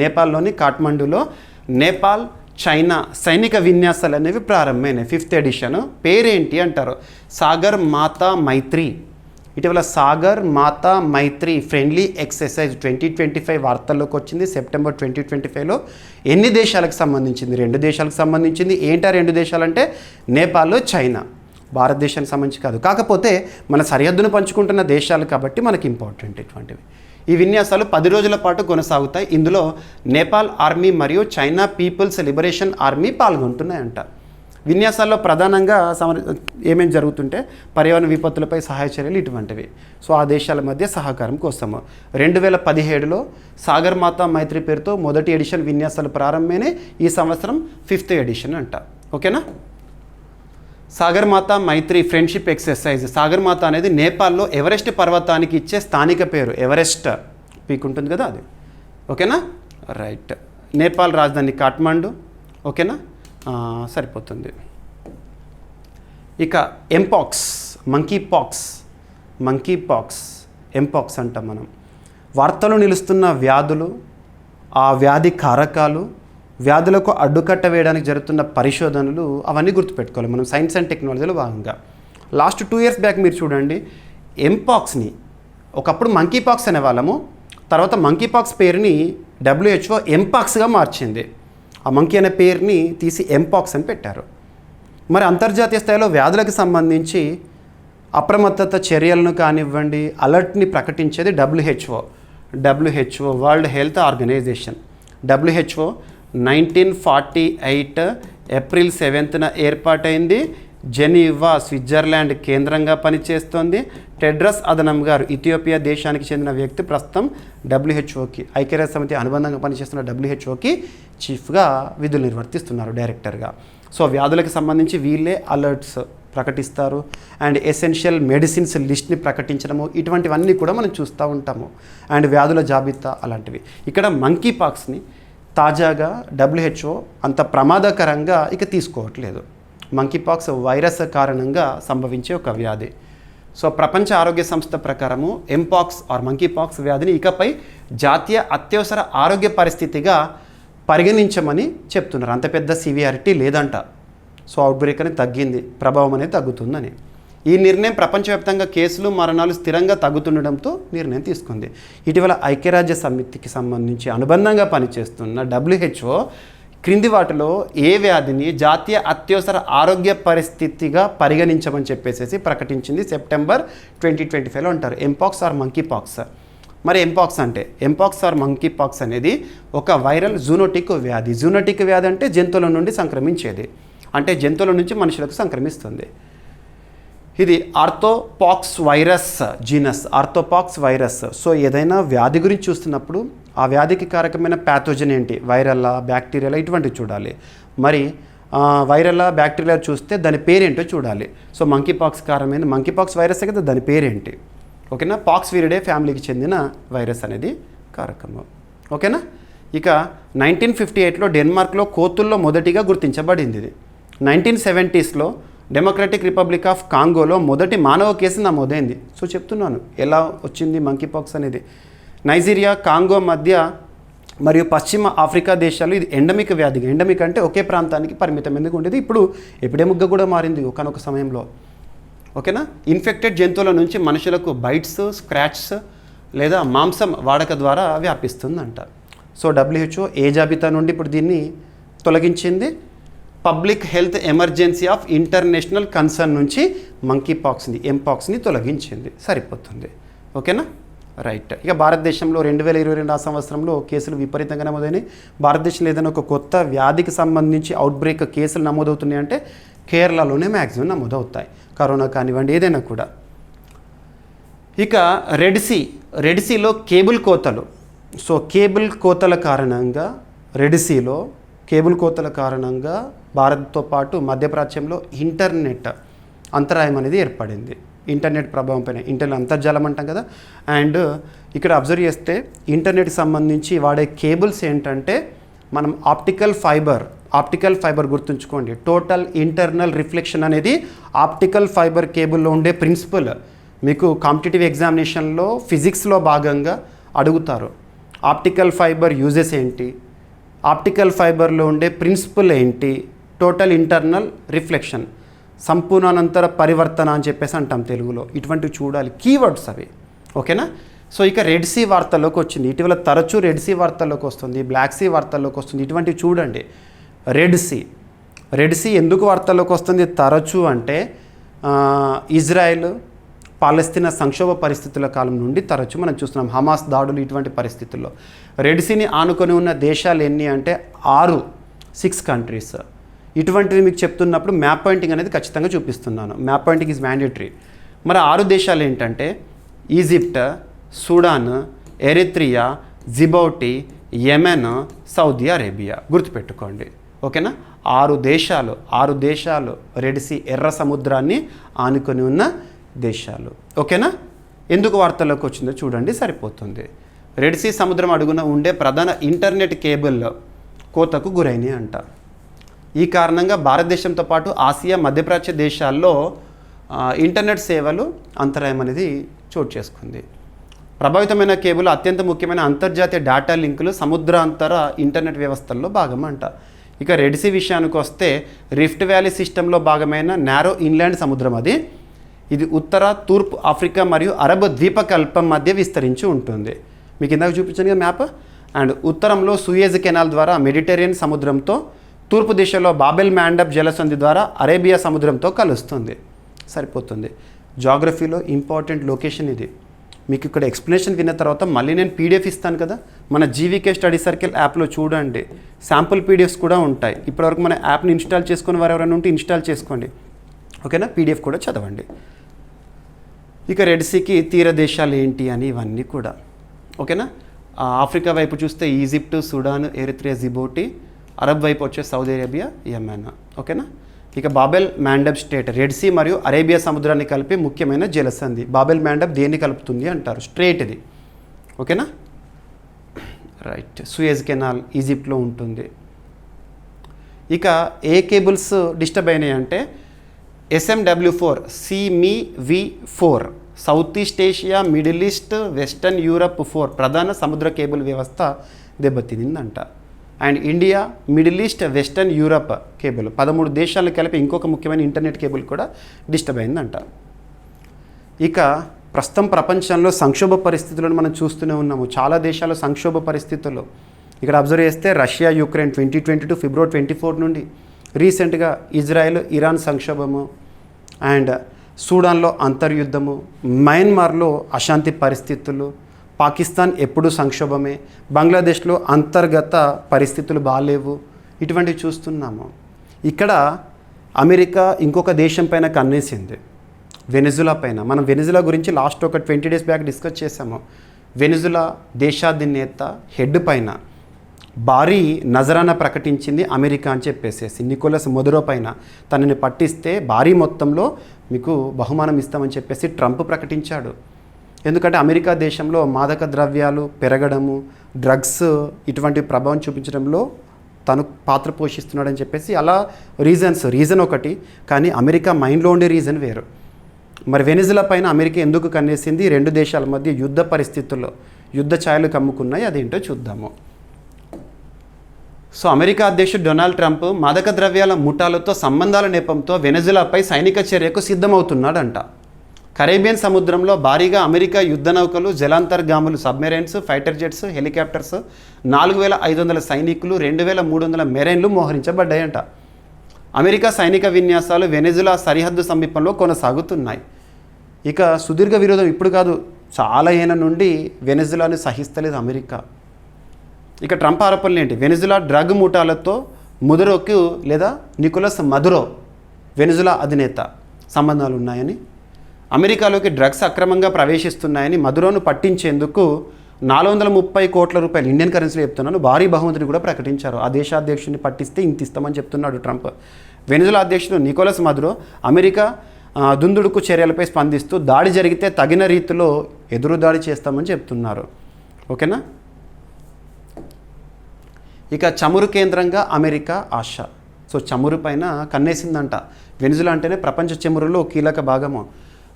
నేపాల్లోని కాఠ్మండులో నేపాల్ చైనా సైనిక విన్యాసాలు అనేవి ప్రారంభమైనాయి. 5th edition. పేరేంటి అంటారు? సాగర్ మాతా మైత్రి. ఇటీవల సాగర్ మాతా మైత్రి ఫ్రెండ్లీ ఎక్సర్సైజ్ 2025 వార్తల్లోకి వచ్చింది. సెప్టెంబర్ 2025లో. ఎన్ని దేశాలకు సంబంధించింది? 2 దేశాలకు సంబంధించింది. ఏంటా 2 దేశాలంటే నేపాల్, చైనా. భారతదేశానికి సంబంధించి కాదు, కాకపోతే మన సరిహద్దును పంచుకుంటున్న దేశాలు కాబట్టి మనకి ఇంపార్టెంట్ ఇటువంటివి. ఈ విన్యాసాలు 10 రోజుల పాటు కొనసాగుతాయి. ఇందులో నేపాల్ ఆర్మీ మరియు చైనా పీపుల్స్ లిబరేషన్ ఆర్మీ పాల్గొంటున్నాయంట. విన్యాసాల్లో ప్రధానంగా ఏమేమి జరుగుతుంటే పర్యావరణ విపత్తులపై సహాయ చర్యలు, ఇటువంటివి. సో ఆ దేశాల మధ్య సహకారం కోసము 2017లో సాగర్ మాతా మైత్రి పేరుతో మొదటి ఎడిషన్ విన్యాసాలు ప్రారంభమైనాయి. ఈ సంవత్సరం 5th ఎడిషన్ అంట. ఓకేనా? సాగర్ మాతా మైత్రి ఫ్రెండ్షిప్ ఎక్సర్సైజ్. సాగర్ మాత అనేది నేపాల్లో ఎవరెస్ట్ పర్వతానికి ఇచ్చే స్థానిక పేరు. ఎవరెస్ట్ పీక్ ఉంటుంది కదా, అది. ఓకేనా? రైట్. నేపాల్ రాజధాని కాఠ్మండు. ఓకేనా? సరిపోతుంది. ఇక ఎంపాక్స్, మంకీ పాక్స్ ఎంపాక్స్ అంటాం మనం. వార్తలు నిలుస్తున్న వ్యాధులు, ఆ వ్యాధి కారకాలు, వ్యాధులకు అడ్డుకట్ట వేయడానికి జరుగుతున్న పరిశోధనలు, అవన్నీ గుర్తుపెట్టుకోవాలి మనం సైన్స్ అండ్ టెక్నాలజీలో భాగంగా. లాస్ట్ 2 years బ్యాక్ మీరు చూడండి, ఎంపాక్స్ని ఒకప్పుడు మంకీ పాక్స్ అనేవాళ్ళము. తర్వాత మంకీ పాక్స్ పేరుని WHO ఎంపాక్స్గా మార్చింది. ఆ మంకీ అనే పేరుని తీసి ఎంపాక్స్ అని పెట్టారు. మరి అంతర్జాతీయ స్థాయిలో వ్యాధులకు సంబంధించి అప్రమత్తత చర్యలను కానివ్వండి, అలర్ట్ని ప్రకటించేది WHO world health organization. WHO 1948 April 7న ఏర్పాటైంది. జెనీవా స్విట్జర్లాండ్ కేంద్రంగా పనిచేస్తోంది. టెడ్రస్ అదనం గారు ఇథియోపియా దేశానికి చెందిన వ్యక్తి ప్రస్తుతం డబ్ల్యూహెచ్ఓకి, ఐక్యరాజ్య సమితి అనుబంధంగా పనిచేస్తున్న డబ్ల్యూహెచ్ఓకి చీఫ్గా విధులు నిర్వర్తిస్తున్నారు, డైరెక్టర్గా. సో వ్యాధులకు సంబంధించి వీళ్ళే అలర్ట్స్ ప్రకటిస్తారు. అండ్ ఎసెన్షియల్ మెడిసిన్స్ లిస్ట్ని ప్రకటించడము, ఇటువంటివన్నీ కూడా మనం చూస్తూ ఉంటాము. అండ్ వ్యాధుల జాబితా అలాంటివి. ఇక్కడ మంకీ పాక్స్ని తాజాగా డబ్ల్యూహెచ్ఓ అంత ప్రమాదకరంగా ఇక తీసుకోవట్లేదు. మంకీ పాక్స్ వైరస్ కారణంగా సంభవించే ఒక వ్యాధి. సో ప్రపంచ ఆరోగ్య సంస్థ ప్రకారము ఎంపాక్స్ ఆర్ మంకీ పాక్స్ వ్యాధిని ఇకపై జాతీయ అత్యవసర ఆరోగ్య పరిస్థితిగా పరిగణించమని చెప్తున్నారు. అంత పెద్ద సివియారిటీ లేదంట. సో అవుట్బ్రేక్ అనేది తగ్గింది, ప్రభావం అనేది తగ్గుతుందని. ఈ నిర్ణయం ప్రపంచవ్యాప్తంగా కేసులు మరణాలు స్థిరంగా తగ్గుతుండడంతో నిర్ణయం తీసుకుంది. ఇటీవల ఐక్యరాజ్య సమితికి సంబంధించి అనుబంధంగా పనిచేస్తున్న డబ్ల్యూహెచ్ఓ క్రింది వాటిలో ఏ వ్యాధిని జాతీయ అత్యవసర ఆరోగ్య పరిస్థితిగా పరిగణించమని చెప్పేసి ప్రకటించింది. సెప్టెంబర్ 2025లో అంటారు ఎంపాక్స్ ఆర్ మంకీ పాక్స్. మరి ఎంపాక్స్ అంటే, ఎంపాక్స్ ఆర్ మంకీ పాక్స్ అనేది ఒక వైరల్ జూనోటిక్ వ్యాధి. జూనోటిక్ వ్యాధి అంటే జంతువుల నుండి సంక్రమించేది, అంటే జంతువుల నుంచి మనుషులకు సంక్రమిస్తుంది. ఇది Orthopox virus genus, Orthopox virus. So ఏదైనా వ్యాధి గురించి చూస్తున్నప్పుడు ఆ వ్యాధికి కారకమైన ప్యాథోజన్ ఏంటి, వైరల్లా బ్యాక్టీరియలా ఇటువంటివి చూడాలి. మరి వైరల్లా బ్యాక్టీరియా చూస్తే దాని పేరేంటో చూడాలి. సో మంకీ పాక్స్ కారకమైన మంకీ పాక్స్ వైరస్ కదా, దాని పేరేంటి, ఓకేనా. పాక్స్ వీరిడే ఫ్యామిలీకి చెందిన వైరస్ అనేది కారకము, ఓకేనా. ఇక 1958లో డెన్మార్క్లో కోతుల్లో మొదటిగా గుర్తించబడింది ఇది. 1970sలో డెమోక్రటిక్ రిపబ్లిక్ ఆఫ్ కాంగోలో మొదటి మానవ కేసు నమోదైంది. సో చెప్తున్నాను ఎలా వచ్చింది మంకీ పాక్స్ అనేది. నైజీరియా, కాంగో మధ్య మరియు పశ్చిమ ఆఫ్రికా దేశాలు ఇది ఎండమిక్ వ్యాధిగా, ఎండమిక్ అంటే ఒకే ప్రాంతానికి పరిమితమైనది ఉండేది. ఇప్పుడు ఎపిడెమిక్గా కూడా మారింది ఒకనొక సమయంలో, ఓకేనా. ఇన్ఫెక్టెడ్ జంతువుల నుంచి మనుషులకు బైట్స్, స్క్రాచ్స్ లేదా మాంసం వాడక ద్వారా వ్యాపిస్తుందంట. సో డబ్ల్యూహెచ్ఓ ఏ జాబితా నుండి ఇప్పుడు దీన్ని తొలగించింది, public health emergency of international concern నుంచి మంకీ పాక్స్ని, ఎంపాక్స్ని తొలగించింది, సరిపోతుంది, ఓకేనా. రైట్. ఇక భారతదేశంలో 2022 సంవత్సరంలో కేసులు విపరీతంగా నమోదైనాయి. భారతదేశంలో ఏదైనా ఒక కొత్త వ్యాధికి సంబంధించి అవుట్బ్రేక్ కేసులు నమోదవుతున్నాయి అంటే కేరళలోనే మ్యాక్సిమం నమోదవుతాయి, కరోనా కానివ్వండి ఏదైనా కూడా. ఇక రెడ్ సీలో కేబుల్ కోతలు. సో కేబుల్ కోతల కారణంగా కేబుల్ కోతల కారణంగా భారత్తో పాటు మధ్యప్రాచ్యంలో ఇంటర్నెట్ అంతరాయం అనేది ఏర్పడింది. ఇంటర్నెట్ ప్రభావం పైన, ఇంటర్నెట్ అంతర్జాలం అంటాం కదా. అండ్ ఇక్కడ అబ్జర్వ్ చేస్తే ఇంటర్నెట్కి సంబంధించి వాడే కేబుల్స్ ఏంటంటే మనం ఆప్టికల్ ఫైబర్ గుర్తుంచుకోండి. టోటల్ ఇంటర్నల్ రిఫ్లెక్షన్ అనేది ఆప్టికల్ ఫైబర్ కేబుల్లో ఉండే ప్రిన్సిపల్. మీకు కాంపిటేటివ్ ఎగ్జామినేషన్లో ఫిజిక్స్లో భాగంగా అడుగుతారు. ఆప్టికల్ ఫైబర్ యూజెస్ ఏంటి, ఆప్టికల్ ఫైబర్లో ఉండే ప్రిన్సిపల్ ఏంటి, టోటల్ ఇంటర్నల్ రిఫ్లెక్షన్, సంపూర్ణానంతర పరివర్తన అని చెప్పేసి అంటాం తెలుగులో. ఇటువంటివి చూడాలి, కీవర్డ్స్ అవి, ఓకేనా. సో ఇక రెడ్ సీ వార్తల్లోకి వచ్చింది. ఇటీవల తరచూ రెడ్ సీ వార్తల్లోకి వస్తుంది, బ్లాక్ సీ వార్తల్లోకి వస్తుంది. ఇటువంటివి చూడండి. రెడ్ సీ ఎందుకు వార్తల్లోకి వస్తుంది తరచూ అంటే ఇజ్రాయెల్ పాలస్తీనా సంక్షోభ పరిస్థితుల కాలం నుండి తరచూ మనం చూస్తున్నాం, హమాస్ దాడులు, ఇటువంటి పరిస్థితుల్లో. రెడ్ సీని ఆనుకొని ఉన్న దేశాలు ఎన్ని అంటే 6 కంట్రీస్. ఇటువంటివి మీకు చెప్తున్నప్పుడు మ్యాప్ పాయింటింగ్ అనేది ఖచ్చితంగా చూపిస్తున్నాను. Map pointing is mandatory. మరి 6 దేశాలు ఏంటంటే Egypt, Sudan, Eritrea, Djibouti, Yemen, Saudi Arabia. గుర్తుపెట్టుకోండి, ఓకేనా. 6 దేశాలు రెడ్ సీ, ఎర్ర సముద్రాన్ని ఆనుకొని ఉన్న దేశాలు, ఓకేనా. ఎందుకు వార్తల్లోకి వచ్చిందో చూడండి, సరిపోతుంది. రెడ్ సీ సముద్రం అడుగున ఉండే ప్రధాన ఇంటర్నెట్ కేబుల్ కోతకు గురైనాయి అంట. ఈ కారణంగా భారతదేశంతో పాటు ఆసియా, మధ్యప్రాచ్య దేశాల్లో ఇంటర్నెట్ సేవలు అంతరాయం అనేది చోటు చేసుకుంది. ప్రభావితమైన కేబుల్ అత్యంత ముఖ్యమైన అంతర్జాతీయ డేటా లింకులు సముద్రాంతర ఇంటర్నెట్ వ్యవస్థల్లో భాగం అంట. ఇక రెడ్ సీ విషయానికి వస్తే రిఫ్ట్ వ్యాలీ సిస్టంలో భాగమైన నారో ఇన్లాండ్ సముద్రం అది. ఇది ఉత్తర, తూర్పు ఆఫ్రికా మరియు అరబ్ ద్వీపకల్పం మధ్య విస్తరించి ఉంటుంది. మీకు ఇందాక చూపించాను కదా మ్యాప్. అండ్ ఉత్తరంలో సూయేజ్ కెనాల్ ద్వారా మెడిటరేనియన్ సముద్రంతో, తూర్పు దిశలో బాబెల్ మ్యాండబ్ జలసంధి ద్వారా అరేబియా సముద్రంతో కలుస్తుంది. సరిపోతుంది. జాగ్రఫీలో ఇంపార్టెంట్ లొకేషన్ ఇది. మీకు ఇక్కడ ఎక్స్ప్లెనేషన్ విన్న తర్వాత మళ్ళీ నేను పీడిఎఫ్ ఇస్తాను కదా, మన జీవీకే స్టడీ సర్కిల్ యాప్లో చూడండి, శాంపుల్ పీడిఎఫ్స్ కూడా ఉంటాయి. ఇప్పటివరకు మన యాప్ని ఇన్స్టాల్ చేసుకుని వారు ఎవరైనా ఉంటే ఇన్స్టాల్ చేసుకోండి, ఓకేనా. పీడిఎఫ్ కూడా చదవండి. ఇక రెడ్ సీకి తీర దేశాలు ఏంటి అని ఇవన్నీ కూడా, ఓకేనా. ఆఫ్రికా వైపు చూస్తే Egypt, Sudan, Eritrea, Djibouti. Arab వైపు వచ్చే సౌదీ అరేబియా, యెమెన్, ఓకేనా. ఇక బాబెల్ మ్యాండబ్ స్ట్రెయిట్ రెడ్ సీ మరియు అరేబియా సముద్రాన్ని కలిపి ముఖ్యమైన జలసంధి. బాబెల్ మ్యాండబ్ దేన్ని కలుపుతుంది అంటారు? స్ట్రెయిట్ ఇది, ఓకేనా. రైట్. సూయజ్ కెనాల్ ఈజిప్ట్లో ఉంటుంది. ఇక ఏ కేబుల్స్ డిస్టర్బ్ అయినాయి అంటే SMW4, CME-V4 south east Asia, middle east, western Europe 4 ప్రధాన సముద్ర కేబుల్ వ్యవస్థ దెబ్బతినిందంట. And India, middle east, western Europe cable 13 దేశాలను కలిపి ఇంకొక ముఖ్యమైన ఇంటర్నెట్ కేబుల్ కూడా డిస్టర్బ్ అయిందంట. ఇక ప్రస్తుతం ప్రపంచంలో సంక్షోభ పరిస్థితులను మనం చూస్తూనే ఉన్నాము. చాలా దేశాలు సంక్షోభ పరిస్థితుల్లో. ఇక్కడ అబ్జర్వ్ చేస్తే రష్యా, యుక్రెయిన్ 2022 ఫిబ్రవరి 24 నుండి, రీసెంట్గా ఇజ్రాయెల్, ఇరాన్ సంక్షోభము, అండ్ సూడాన్లో అంతర్యుద్ధము, మయన్మార్లో అశాంతి పరిస్థితులు, పాకిస్తాన్ ఎప్పుడు సంక్షోభమే, బంగ్లాదేశ్లో అంతర్గత పరిస్థితులు బాగాలేవు, ఇటువంటివి చూస్తున్నాము. ఇక్కడ అమెరికా ఇంకొక దేశం పైన కన్నేసింది, వెనిజులా పైన. మనం వెనిజులా గురించి లాస్ట్ ఒక 20 డేస్ బ్యాక్ డిస్కస్ చేసాము. వెనిజులా దేశాధినేత హెడ్ పైన భారీ నజరానా ప్రకటించింది అమెరికా అని చెప్పేసేసి. నికోలస్ మదురో పైన తనని పట్టిస్తే భారీ మొత్తంలో మీకు బహుమానం ఇస్తామని చెప్పేసి ట్రంప్ ప్రకటించాడు. ఎందుకంటే అమెరికా దేశంలో మాదక ద్రవ్యాలు పెరగడము, డ్రగ్స్ ఇటువంటి ప్రభావం చూపించడంలో తను పాత్ర పోషిస్తున్నాడని చెప్పేసి అలా రీజన్ ఒకటి, కానీ అమెరికా మైండ్లో ఉండే రీజన్ వేరు. మరి వెనిజులా పైన అమెరికా ఎందుకు కన్నేసింది? 2 దేశాల మధ్య యుద్ధ పరిస్థితుల్లో యుద్ధ ఛాయలు కమ్ముకున్నాయి. అదేంటో చూద్దాము. సో అమెరికా అధ్యక్షుడు డొనాల్డ్ ట్రంప్ మాదక ద్రవ్యాల ముఠాలతో సంబంధాల నెపంతో వెనిజులాపై సైనిక చర్యకు సిద్ధమవుతున్నాడంట. కరేబియన్ సముద్రంలో భారీగా అమెరికా యుద్ధ నౌకలు, జలాంతర్గాములు, సబ్మెరైన్స్, ఫైటర్ జెట్స్, హెలికాప్టర్స్, 4500 సైనికులు, 2300 మెరైన్లు మోహరించబడ్డాయంట. అమెరికా సైనిక విన్యాసాలు వెనిజులా సరిహద్దు సమీపంలో కొనసాగుతున్నాయి. ఇక సుదీర్ఘ విరోధం ఇప్పుడు కాదు, చాలా ఏళ్ళ నుండి వెనిజులాని సహిస్తలేదు అమెరికా. ఇక ట్రంప్ ఆరోపణలు ఏంటి? వెనిజులా డ్రగ్ ముఠాలతో ముదురోకు లేదా నికోలస్ మదురో, వెనిజులా అధినేత, సంబంధాలు ఉన్నాయని, అమెరికాలోకి డ్రగ్స్ అక్రమంగా ప్రవేశిస్తున్నాయని మదురోను పట్టించేందుకు 430 కోట్ల రూపాయలు, ఇండియన్ కరెన్సీలో చెప్తున్నాను, భారీ బహుమతిని కూడా ప్రకటించారు. ఆ దేశాధ్యక్షుడిని పట్టిస్తే ఇంత ఇస్తామని చెప్తున్నాడు ట్రంప్. వెనిజులా అధ్యక్షుడు నికోలస్ మదురో అమెరికా దుందుడుకు చర్యలపై స్పందిస్తూ దాడి జరిగితే తగిన రీతిలో ఎదురుదాడి చేస్తామని చెప్తున్నారు, ఓకేనా. ఇక చమురు కేంద్రంగా అమెరికా ఆశ. సో చమురు పైన కన్నేసిందంట. వెనిజులా అంటేనే ప్రపంచ చమురులో కీలక భాగము.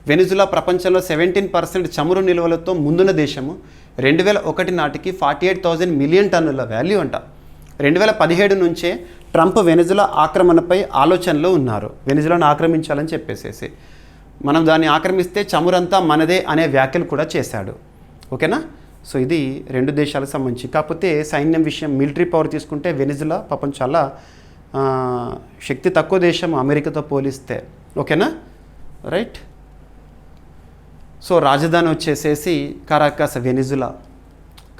వెనిజులా ప్రపంచంలో 17% చమురు నిల్వలతో ముందున్న దేశము. 2001 నాటికి 48,000 మిలియన్ టన్నుల వాల్యూ అంట. 2017 నుంచే ట్రంప్ వెనిజులా ఆక్రమణపై ఆలోచనలో ఉన్నారు. వెనిజులాను ఆక్రమించాలని చెప్పేసేసి, మనం దాన్ని ఆక్రమిస్తే చమురంతా మనదే అనే వ్యాఖ్యలు కూడా చేశాడు, ఓకేనా. సో ఇది 2 దేశాలకు సంబంధించి. కాకపోతే సైన్యం విషయం, మిలిటరీ పవర్ తీసుకుంటే వెనిజులా పాపం చాలా శక్తి తక్కువ దేశం అమెరికాతో పోలిస్తే, ఓకేనా. రైట్. సో రాజధాని వచ్చేసేసి కరాకస్, వెనిజులా.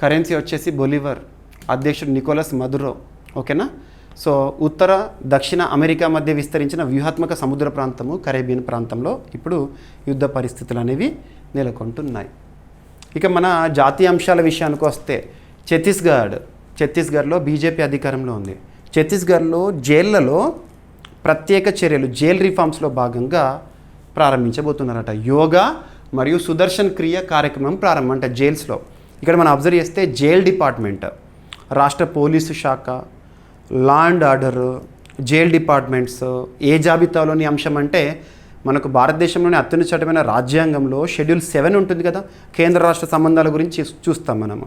కరెన్సీ వచ్చేసి బొలివర్. అధ్యక్షుడు నికోలస్ మదురో, ఓకేనా. సో ఉత్తర దక్షిణ అమెరికా మధ్య విస్తరించిన వ్యూహాత్మక సముద్ర ప్రాంతము కరేబియన్ ప్రాంతంలో ఇప్పుడు యుద్ధ పరిస్థితులు అనేవి నెలకొంటున్నాయి. ఇక మన జాతీయ అంశాల విషయానికి వస్తే ఛత్తీస్గఢ్లో బీజేపీ అధికారంలో ఉంది. ఛత్తీస్గఢ్లో జైళ్లలో ప్రత్యేక చర్యలు, జైల్ రిఫార్మ్స్లో భాగంగా ప్రారంభించబోతున్నారట. యోగా మరియు సుదర్శన్ క్రియ కార్యక్రమం ప్రారంభం అంటే జైల్స్లో. ఇక్కడ మనం అబ్జర్వ్ చేస్తే జైల్ డిపార్ట్మెంట్, రాష్ట్ర పోలీసు శాఖ, law and order, jail departments ఏ జాబితాలోని అంశం అంటే మనకు భారతదేశంలోని అత్యున్నతమైన రాజ్యాంగంలో షెడ్యూల్ 7 ఉంటుంది కదా, కేంద్ర రాష్ట్ర సంబంధాల గురించి చూస్తాం మనము.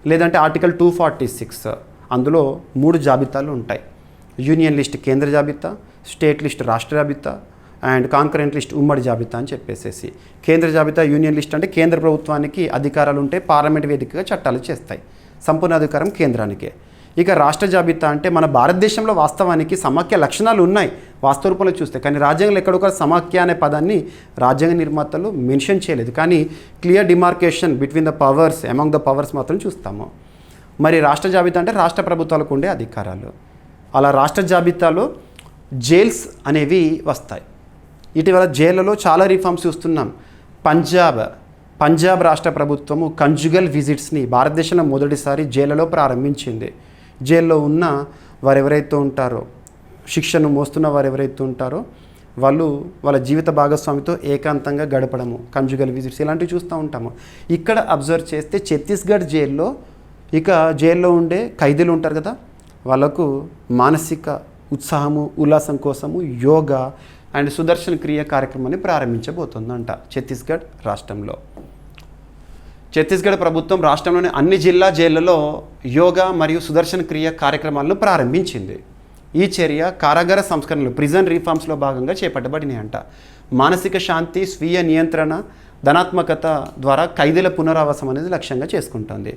లేదంటే ఆర్టికల్ 246, అందులో 3 జాబితాలు ఉంటాయి. యూనియన్ లిస్ట్ కేంద్ర జాబితా, స్టేట్ లిస్ట్ రాష్ట్ర జాబితా, అండ్ కాంకరెంట్ లిస్ట్ ఉమ్మడి జాబితా అని చెప్పేసేసి. కేంద్ర జాబితా, యూనియన్ లిస్ట్ అంటే కేంద్ర ప్రభుత్వానికి అధికారాలు ఉంటే పార్లమెంట్ వేదికగా చట్టాలు చేస్తాయి, సంపూర్ణ అధికారం కేంద్రానికే. ఇక రాష్ట్ర జాబితా అంటే మన భారతదేశంలో వాస్తవానికి సమాఖ్య లక్షణాలు ఉన్నాయి వాస్తవ రూపంలో చూస్తే, కానీ రాజ్యాంగంలో ఎక్కడొక సమాఖ్య అనే పదాన్ని రాజ్యాంగ నిర్మాతలు మెన్షన్ చేయలేదు. కానీ clear demarcation between the powers among the powers మాత్రం చూస్తాము. మరి రాష్ట్ర జాబితా అంటే రాష్ట్ర ప్రభుత్వాలకు ఉండే అధికారాలు. అలా రాష్ట్ర జాబితాలో జైల్స్ అనేవి వస్తాయి. ఇటీవల జైళ్ళలో చాలా రిఫార్మ్స్ చూస్తున్నాం. పంజాబ్ రాష్ట్ర ప్రభుత్వము కంజుగల్ విజిట్స్ని భారతదేశంలో మొదటిసారి జైళ్ళలో ప్రారంభించింది. జైల్లో ఉన్న వారెవరైతే ఉంటారో, శిక్షను మోస్తున్న వారు ఎవరైతే ఉంటారో వాళ్ళు వాళ్ళ జీవిత భాగస్వామితో ఏకాంతంగా గడపడము, కంజుగల్ విజిట్స్ ఇలాంటివి చూస్తూ ఉంటాము. ఇక్కడ అబ్జర్వ్ చేస్తే ఛత్తీస్గఢ్ జైల్లో జైల్లో ఉండే ఖైదీలు ఉంటారు కదా, వాళ్ళకు మానసిక ఉత్సాహము ఉల్లాసం కోసము యోగా అండ్ సుదర్శన్ క్రియ కార్యక్రమాన్ని ప్రారంభించబోతుందంట ఛత్తీస్గఢ్ రాష్ట్రంలో. ఛత్తీస్గఢ్ ప్రభుత్వం రాష్ట్రంలోని అన్ని జిల్లా జైళ్లలో యోగా మరియు సుదర్శన్ క్రియ కార్యక్రమాలను ప్రారంభించింది. ఈ చర్య కారాగార సంస్కరణలు ప్రిజన్ రిఫార్మ్స్లో భాగంగా చేపట్టబడినాయి అంట. మానసిక శాంతి, స్వీయ నియంత్రణ, ధనాత్మకత ద్వారా ఖైదీల పునరావాసం అనేది లక్ష్యంగా చేసుకుంటుంది.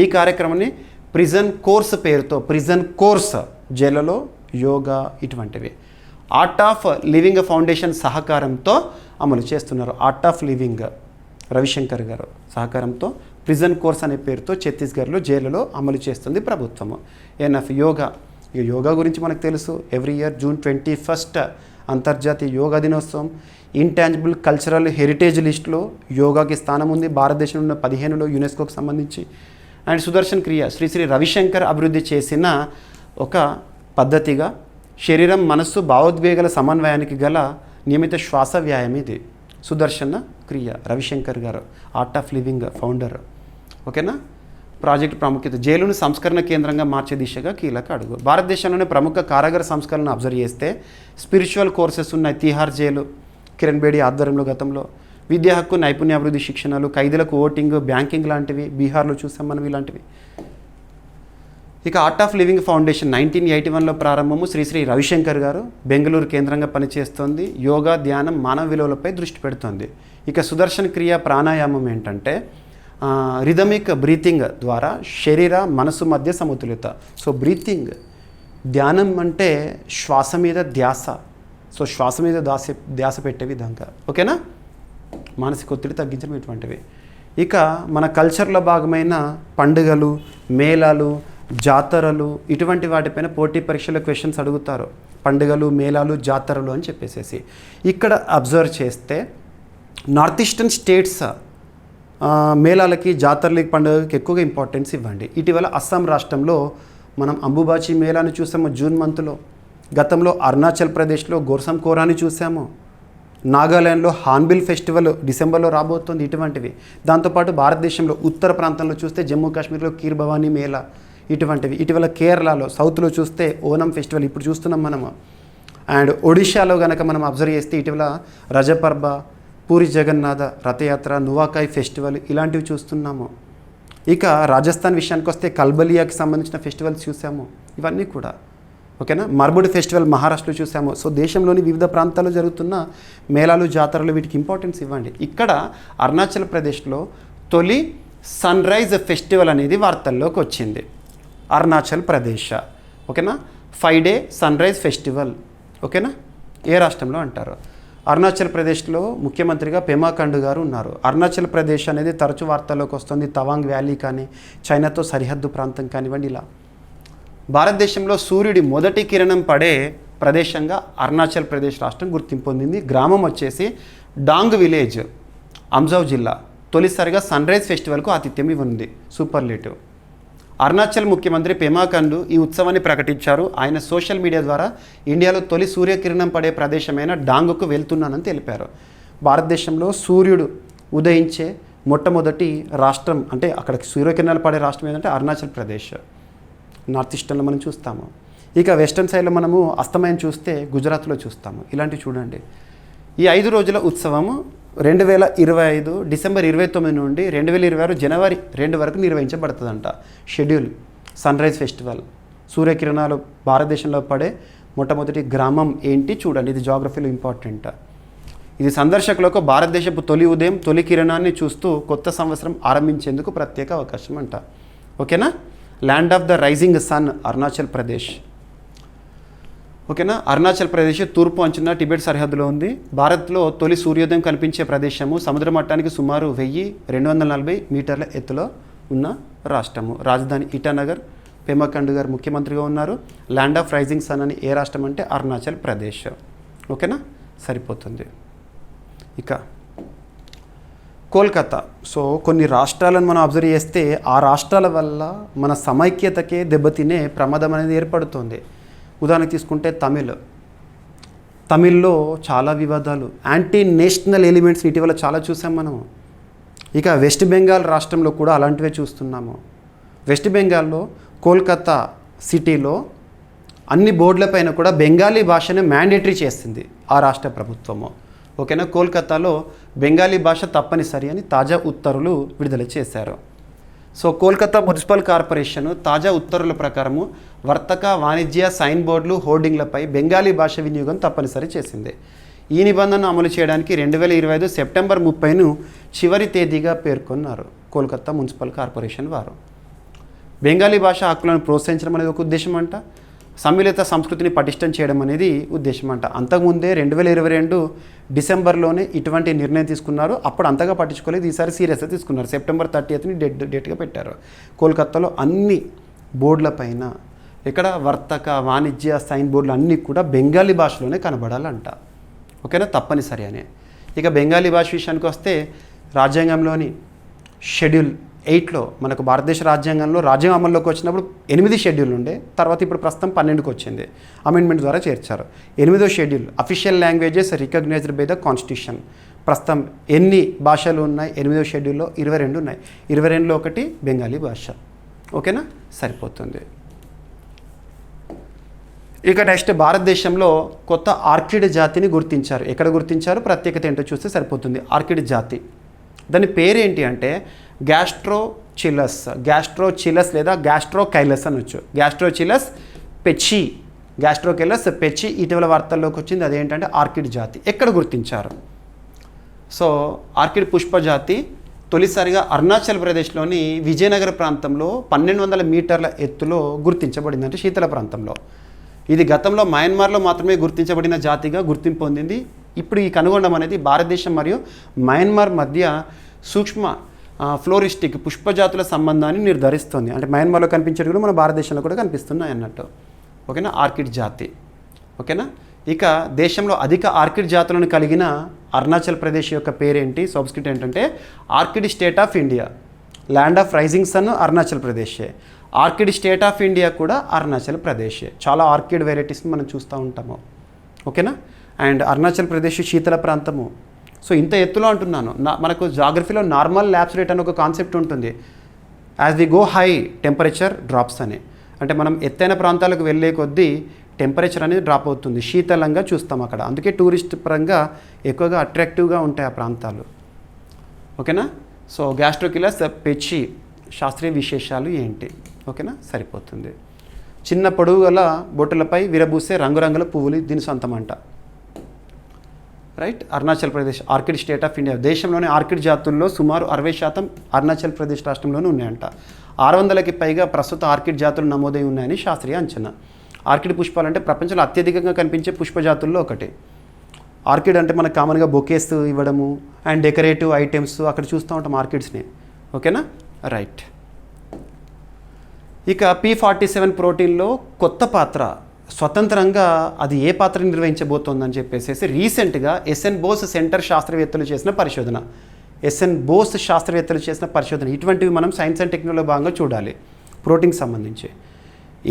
ఈ కార్యక్రమాన్ని ప్రిజన్ కోర్స్ పేరుతో, ప్రిజన్ కోర్స్ జైళ్లలో యోగా ఇటువంటివి ఆర్ట్ ఆఫ్ లివింగ్ ఫౌండేషన్ సహకారంతో అమలు చేస్తున్నారు. ఆర్ట్ ఆఫ్ లివింగ్ రవిశంకర్ గారు సహకారంతో ప్రిజన్ కోర్స్ అనే పేరుతో ఛత్తీస్గఢ్లో జైలులో అమలు చేస్తుంది ప్రభుత్వము. ఎన్ఎఫ్ యోగా, ఇక యోగా గురించి మనకు తెలుసు. ఎవ్రీ ఇయర్ జూన్ 21 అంతర్జాతీయ యోగా దినోత్సవం. ఇంటాంజిబుల్ కల్చరల్ హెరిటేజ్ లిస్టులో యోగాకి స్థానం ఉంది భారతదేశంలో ఉన్న 15లో యునెస్కోకి సంబంధించి. అండ్ సుదర్శన్ క్రియ శ్రీ రవిశంకర్ అభివృద్ధి చేసిన ఒక పద్ధతిగా శరీరం, మనస్సు, భావోద్వేగాల సమన్వయానికి గల నియమిత శ్వాస వ్యాయామం ఇది. సుదర్శన క్రియ రవిశంకర్ గారు ఆర్ట్ ఆఫ్ లివింగ్ ఫౌండర్. ఓకేనా. ప్రాజెక్టు ప్రాముఖ్యత జైలును సంస్కరణ కేంద్రంగా మార్చే దిశగా కీలక అడుగు. భారతదేశంలోని ప్రముఖ కారాగార సంస్కరణను అబ్జర్వ్ చేస్తే స్పిరిచువల్ కోర్సెస్ ఉన్నాయి. తిహార్ జైలు కిరణ్ బేడి ఆధ్వర్యంలో గతంలో విద్యా హక్కు, నైపుణ్యాభివృద్ధి శిక్షణలు, ఖైదీలకు ఓటింగ్, బ్యాంకింగ్ లాంటివి బీహార్లో చూసాం మనం ఇలాంటివి. ఇక ఆర్ట్ ఆఫ్ లివింగ్ ఫౌండేషన్ 1981లో ప్రారంభము. శ్రీ రవిశంకర్ గారు బెంగళూరు కేంద్రంగా పనిచేస్తోంది. యోగా, ధ్యానం, మానవ విలువలపై దృష్టి పెడుతోంది. ఇక సుదర్శన్ క్రియ ప్రాణాయామం ఏంటంటే రిథమిక్ బ్రీతింగ్ ద్వారా శరీర మనసు మధ్య సమతుల్యత. సో బ్రీతింగ్, ధ్యానం అంటే శ్వాస మీద ధ్యాస. సో శ్వాస మీద ధ్యాస పెట్టే విధంగా. ఓకేనా. మానసిక ఒత్తిడి తగ్గించడం ఇటువంటివి. ఇక మన కల్చర్లో భాగమైన పండుగలు, మేళాలు, జాతరలు ఇటువంటి వాటిపైన పోటీ పరీక్షల క్వశ్చన్స్ అడుగుతారు. పండుగలు, మేళాలు, జాతరలు అని చెప్పేసి ఇక్కడ అబ్జర్వ్ చేస్తే నార్త్ ఈస్టర్న్ స్టేట్స్ మేళాలకి, జాతరలకి, పండుగలకి ఎక్కువగా ఇంపార్టెన్స్ ఇవ్వండి. ఇటీవల అస్సాం రాష్ట్రంలో మనం అంబుబాచి మేళాని చూసాము జూన్ మంత్లో. గతంలో అరుణాచల్ ప్రదేశ్లో గోర్సమ్ కోరాని చూసాము. నాగాల్యాండ్లో హార్న్బిల్ ఫెస్టివల్ డిసెంబర్లో రాబోతుంది. ఇటువంటివి. దాంతోపాటు భారతదేశంలో ఉత్తర ప్రాంతంలో చూస్తే జమ్మూ కాశ్మీర్లో కీర్ భవానీ మేళా ఇటువంటివి. ఇటీవల కేరళలో సౌత్లో చూస్తే ఓనం ఫెస్టివల్ ఇప్పుడు చూస్తున్నాం మనము. అండ్ ఒడిశాలో కనుక మనం అబ్జర్వ్ చేస్తే ఇటీవల రజపర్బ, పూరి జగన్నాథ రథయాత్ర, నువాకాయ్ ఫెస్టివల్ ఇలాంటివి చూస్తున్నాము. ఇక రాజస్థాన్ విషయానికి వస్తే కల్బలియాకి సంబంధించిన ఫెస్టివల్స్ చూసాము. ఇవన్నీ కూడా. ఓకేనా. మర్బుడ్ ఫెస్టివల్ మహారాష్ట్రలో చూసాము. సో దేశంలోని వివిధ ప్రాంతాల్లో జరుగుతున్న మేళాలు, జాతరలు వీటికి ఇంపార్టెన్స్ ఇవ్వండి. ఇక్కడ అరుణాచల్ ప్రదేశ్లో తొలి సన్ రైజ్ ఫెస్టివల్ అనేది వార్తల్లోకి వచ్చింది. అరుణాచల్ ప్రదేశ్. ఓకేనా. 5 డే సన్ రైజ్ ఫెస్టివల్. ఓకేనా. ఏ రాష్ట్రంలో అంటారు? అరుణాచల్ ప్రదేశ్లో ముఖ్యమంత్రిగా పెమా ఖండ్ గారు ఉన్నారు. అరుణాచల్ ప్రదేశ్ అనేది తరచు వార్తల్లోకి వస్తుంది. తవాంగ్ వ్యాలీ కానీ, చైనాతో సరిహద్దు ప్రాంతం కానివ్వండి. ఇలా భారతదేశంలో సూర్యుడి మొదటి కిరణం పడే ప్రదేశంగా అరుణాచల్ ప్రదేశ్ రాష్ట్రం గుర్తింపు పొందింది. గ్రామం వచ్చేసి డాంగ్ విలేజ్, అంజావ్ జిల్లా. తొలిసారిగా సన్ రైజ్ ఫెస్టివల్కు ఆతిథ్యం ఇవ్వనుంది. సూపర్లేటివ్. అరుణాచల్ ముఖ్యమంత్రి పెమా ఖండ్ ఈ ఉత్సవాన్ని ప్రకటించారు. ఆయన సోషల్ మీడియా ద్వారా ఇండియాలో తొలి సూర్యకిరణం పడే ప్రదేశమైన డాంగ్కు వెళ్తున్నానని తెలిపారు. భారతదేశంలో సూర్యుడు ఉదయించే మొట్టమొదటి రాష్ట్రం అంటే అక్కడికి సూర్యకిరణాలు పడే రాష్ట్రం ఏంటంటే అరుణాచల్ ప్రదేశ్. నార్త్ ఈస్టర్న్లో మనం చూస్తాము. ఇక వెస్టర్న్ సైడ్లో మనము అస్తమయం చూస్తే గుజరాత్లో చూస్తాము. ఇలాంటివి చూడండి. ఈ 5 రోజుల ఉత్సవము 2025 డిసెంబర్ 29 నుండి 2026 జనవరి 2 వరకు నిర్వహించబడుతుందంట. Schedule sun rise festival. సూర్యకిరణాలు భారతదేశంలో పడే మొట్టమొదటి గ్రామం ఏంటి చూడండి. ఇది జాగ్రఫీలో ఇంపార్టెంట్. ఇది సందర్శకులకు భారతదేశపు తొలి ఉదయం, తొలి కిరణాన్ని చూస్తూ కొత్త సంవత్సరం ఆరంభించేందుకు ప్రత్యేక అవకాశం అంట. ఓకేనా. Land of the rising sun Arunachal Pradesh. ఓకేనా, అరుణాచల్ ప్రదేశ్ తూర్పు అంచున టిబెట్ సరిహద్దులో ఉంది. భారత్లో తొలి సూర్యోదయం కనిపించే ప్రదేశము, సముద్ర మట్టానికి సుమారు 1240 మీటర్ల ఎత్తులో ఉన్న రాష్ట్రము. రాజధాని ఇటానగర్. పెమా ఖండు గారు ముఖ్యమంత్రిగా ఉన్నారు. ల్యాండ్ ఆఫ్ రైజింగ్ సన్ అని ఏ రాష్ట్రం అంటే అరుణాచల్ ప్రదేశ్. ఓకేనా, సరిపోతుంది. ఇక కోల్కతా. సో కొన్ని రాష్ట్రాలను మనం అబ్జర్వ్ చేస్తే ఆ రాష్ట్రాల వల్ల మన సమైక్యతకే దెబ్బతినే ప్రమాదం అనేది ఏర్పడుతుంది. ఉదాహరణకు తీసుకుంటే తమిళ్లో చాలా వివాదాలు, యాంటీ నేషనల్ ఎలిమెంట్స్ ఇటీవల చాలా చూసాం మనం. ఇక వెస్ట్ బెంగాల్ రాష్ట్రంలో కూడా అలాంటివే చూస్తున్నాము. వెస్ట్ బెంగాల్లో కోల్కతా సిటీలో అన్ని బోర్డులపైన కూడా బెంగాలీ భాషను మ్యాండేటరీ చేసింది ఆ రాష్ట్ర ప్రభుత్వము. ఓకేనా, కోల్కతాలో బెంగాలీ భాష తప్పనిసరి అని తాజా ఉత్తర్వులు విడుదల చేశారు. సో కోల్కతా మున్సిపల్ కార్పొరేషన్ తాజా ఉత్తర్వుల ప్రకారము వర్తక, వాణిజ్య సైన్ బోర్డులు, హోర్డింగ్లపై బెంగాలీ భాష వినియోగం తప్పనిసరి చేసింది. ఈ నిబంధనను అమలు చేయడానికి 2025 సెప్టెంబర్ 30ను చివరి తేదీగా పేర్కొన్నారు కోల్కతా మున్సిపల్ కార్పొరేషన్ వారు. బెంగాలీ భాష హక్కులను ప్రోత్సహించడం అనేది ఒక ఉద్దేశం అంట. సమ్మిళిత సంస్కృతిని పటిష్టం చేయడం అనేది ఉద్దేశం అంట. అంతకుముందే 2022 డిసెంబర్లోనే ఇటువంటి నిర్ణయం తీసుకున్నారు. అప్పుడు అంతగా పట్టించుకోలేదు, ఈసారి సీరియస్గా తీసుకున్నారు. సెప్టెంబర్ 30ని డేట్గా పెట్టారు. కోల్కతాలో అన్ని బోర్డులపైన ఇక్కడ వర్తక, వాణిజ్య సైన్ బోర్డులు అన్నీ కూడా బెంగాలీ భాషలోనే కనబడాలంట. ఓకేనా, తప్పనిసరి అని. ఇక బెంగాలీ భాష విషయానికి వస్తే రాజ్యాంగంలోని షెడ్యూల్ 8లో మనకు భారతదేశ రాజ్యాంగంలో రాజ్యాంగం అమల్లోకి వచ్చినప్పుడు 8 షెడ్యూల్ ఉండే, తర్వాత ఇప్పుడు ప్రస్తుతం 12కి వచ్చింది, అమెండ్మెంట్ ద్వారా చేర్చారు. 8వ schedule official languages recognised by the constitution. ప్రస్తుతం ఎన్ని భాషలు ఉన్నాయి? 8వ షెడ్యూల్లో 22 ఉన్నాయి. 22లో ఒకటి బెంగాలీ భాష. ఓకేనా, సరిపోతుంది. ఇక నెక్స్ట్ భారతదేశంలో కొత్త ఆర్కిడ్ జాతిని గుర్తించారు. ఎక్కడ గుర్తించారు? ప్రత్యేకత ఏంటో చూస్తే సరిపోతుంది. ఆర్కిడ్ జాతి, దాని పేరేంటి అంటే గ్యాస్ట్రోచిలస్ లేదా గ్యాస్ట్రోకైలస్ అనొచ్చు. గ్యాస్ట్రోచిలస్ పెచ్చి ఇటీవల వార్తల్లోకి వచ్చింది. అదేంటంటే ఆర్కిడ్ జాతి. ఎక్కడ గుర్తించారు? సో ఆర్కిడ్ పుష్ప జాతి తొలిసారిగా అరుణాచల్ ప్రదేశ్లోని విజయనగర ప్రాంతంలో 1200 మీటర్ల ఎత్తులో గుర్తించబడింది, అంటే శీతల ప్రాంతంలో. ఇది గతంలో మయన్మార్లో మాత్రమే గుర్తించబడిన జాతిగా గుర్తింపు పొందింది. ఇప్పుడు ఈ కనుగొనడం అనేది భారతదేశం మరియు మయన్మార్ మధ్య సూక్ష్మ ఫ్లోరిస్టిక్ పుష్పజాతుల సంబంధాన్ని నిర్ధారిస్తుంది. అంటే మయన్మార్లో కనిపించేవి కూడా మన భారతదేశంలో కూడా కనిపిస్తున్నాయి అన్నట్టు. ఓకేనా, ఆర్కిడ్ జాతి. ఓకేనా, ఇక దేశంలో అధిక ఆర్కిడ్ జాతులను కలిగిన అరుణాచల్ ప్రదేశ్ యొక్క పేరేంటి? సబ్స్క్రిప్ట్ ఏంటంటే orchid state of India. Land of rising sun Arunachal ప్రదేశే. ఆర్కిడ్ స్టేట్ ఆఫ్ ఇండియా కూడా అరుణాచల్ ప్రదేశే. చాలా ఆర్కిడ్ వెరైటీస్ని మనం చూస్తూ ఉంటాము. ఓకేనా, అండ్ అరుణాచల్ ప్రదేశ్ శీతల ప్రాంతము. సో ఇంత ఎత్తులో అంటున్నాను. మనకు జాగ్రఫీలో నార్మల్ ల్యాబ్స్ రేట్ అని ఒక కాన్సెప్ట్ ఉంటుంది. As we go high temperature drops అని, అంటే మనం ఎత్తైన ప్రాంతాలకు వెళ్ళే కొద్దీ టెంపరేచర్ అనేది డ్రాప్ అవుతుంది, శీతలంగా చూస్తాం అక్కడ. అందుకే టూరిస్ట్ పరంగా ఎక్కువగా అట్రాక్టివ్గా ఉంటాయి ఆ ప్రాంతాలు. ఓకేనా, సో గ్యాస్ట్రోకిలస్ పెచ్చి శాస్త్రీయ విశేషాలు ఏంటి? ఓకేనా, సరిపోతుంది. చిన్న పొడుగు గల బొట్టులపై విరబూసే రంగురంగుల పువ్వులు దీని సొంతమంట. Right, Arunachal Pradesh orchid state of India. దేశంలోని ఆర్కిడ్ జాతుల్లో సుమారు 60% అరుణాచల్ ప్రదేశ్ రాష్ట్రంలోనే ఉన్నాయంట. 600కి పైగా ప్రస్తుత ఆర్కిడ్ జాతులు నమోదై ఉన్నాయని శాస్త్రీయ అంచనా. ఆర్కిడ్ పుష్పాలు అంటే ప్రపంచంలో అత్యధికంగా కనిపించే పుష్ప జాతుల్లో ఒకటి. ఆర్కిడ్ అంటే మనకు కామన్గా బొకేస్ ఇవ్వడము అండ్ డెకరేటివ్ ఐటమ్స్ అక్కడ చూస్తూ ఉంటాం ఆర్కిడ్స్ని. ఓకేనా, రైట్. ఇక P47 ప్రోటీన్లో కొత్త పాత్ర, స్వతంత్రంగా అది ఏ పాత్ర నిర్వహించబోతోందని చెప్పేసి రీసెంట్గా ఎస్ఎన్ బోస్ సెంటర్ శాస్త్రవేత్తలు చేసిన పరిశోధన. ఇటువంటివి మనం సైన్స్ అండ్ టెక్నాలజీ భాగంగా చూడాలి. ప్రోటీన్కి సంబంధించి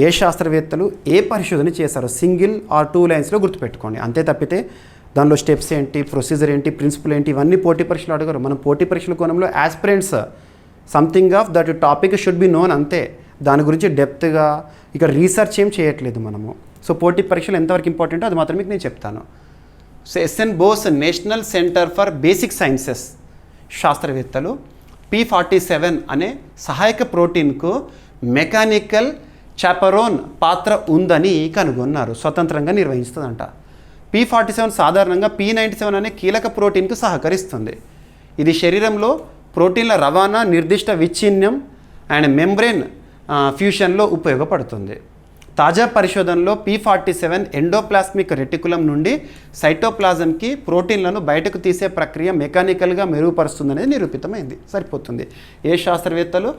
ఏ శాస్త్రవేత్తలు ఏ పరిశోధన చేశారో సింగిల్ ఆర్ 2 లైన్స్లో గుర్తుపెట్టుకోండి. అంతే తప్పితే దానిలో స్టెప్స్ ఏంటి, ప్రొసీజర్ ఏంటి, ప్రిన్సిపల్ ఏంటి, ఇవన్నీ పోటీ పరీక్షలు అడగరు. మనం పోటీ పరీక్షల కోణంలో aspirants something of that topic should be known, అంతే. దాని గురించి డెప్త్గా ఇక్కడ రీసెర్చ్ ఏం చేయట్లేదు మనము. సో పోటీ పరీక్షలు ఎంతవరకు ఇంపార్టెంటో అది మాత్రం మీకు నేను చెప్తాను. So S N Bose national centre for basic sciences శాస్త్రవేత్తలు P47 అనే సహాయక ప్రోటీన్కు మెకానికల్ చాపరోన్ పాత్ర ఉందని కనుగొన్నారు. స్వతంత్రంగా నిర్వహిస్తుందంట. P47 సాధారణంగా P97 అనే కీలక ప్రోటీన్కు సహకరిస్తుంది. ఇది శరీరంలో ప్రోటీన్ల రవాణా, నిర్దిష్ట విచ్ఛిన్నం అండ్ మెంబ్రేన్ ఫ్యూషన్లో ఉపయోగపడుతుంది. తాజా పరిశోధనలో P47 ఎండోప్లాస్మిక్ రెటికులం నుండి సైటోప్లాజంకి ప్రోటీన్లను బయటకు తీసే ప్రక్రియ మెకానికల్గా మెరుగుపరుస్తుందనేది నిరూపితమైంది. సరిపోతుంది. ఏ శాస్త్రవేత్తలు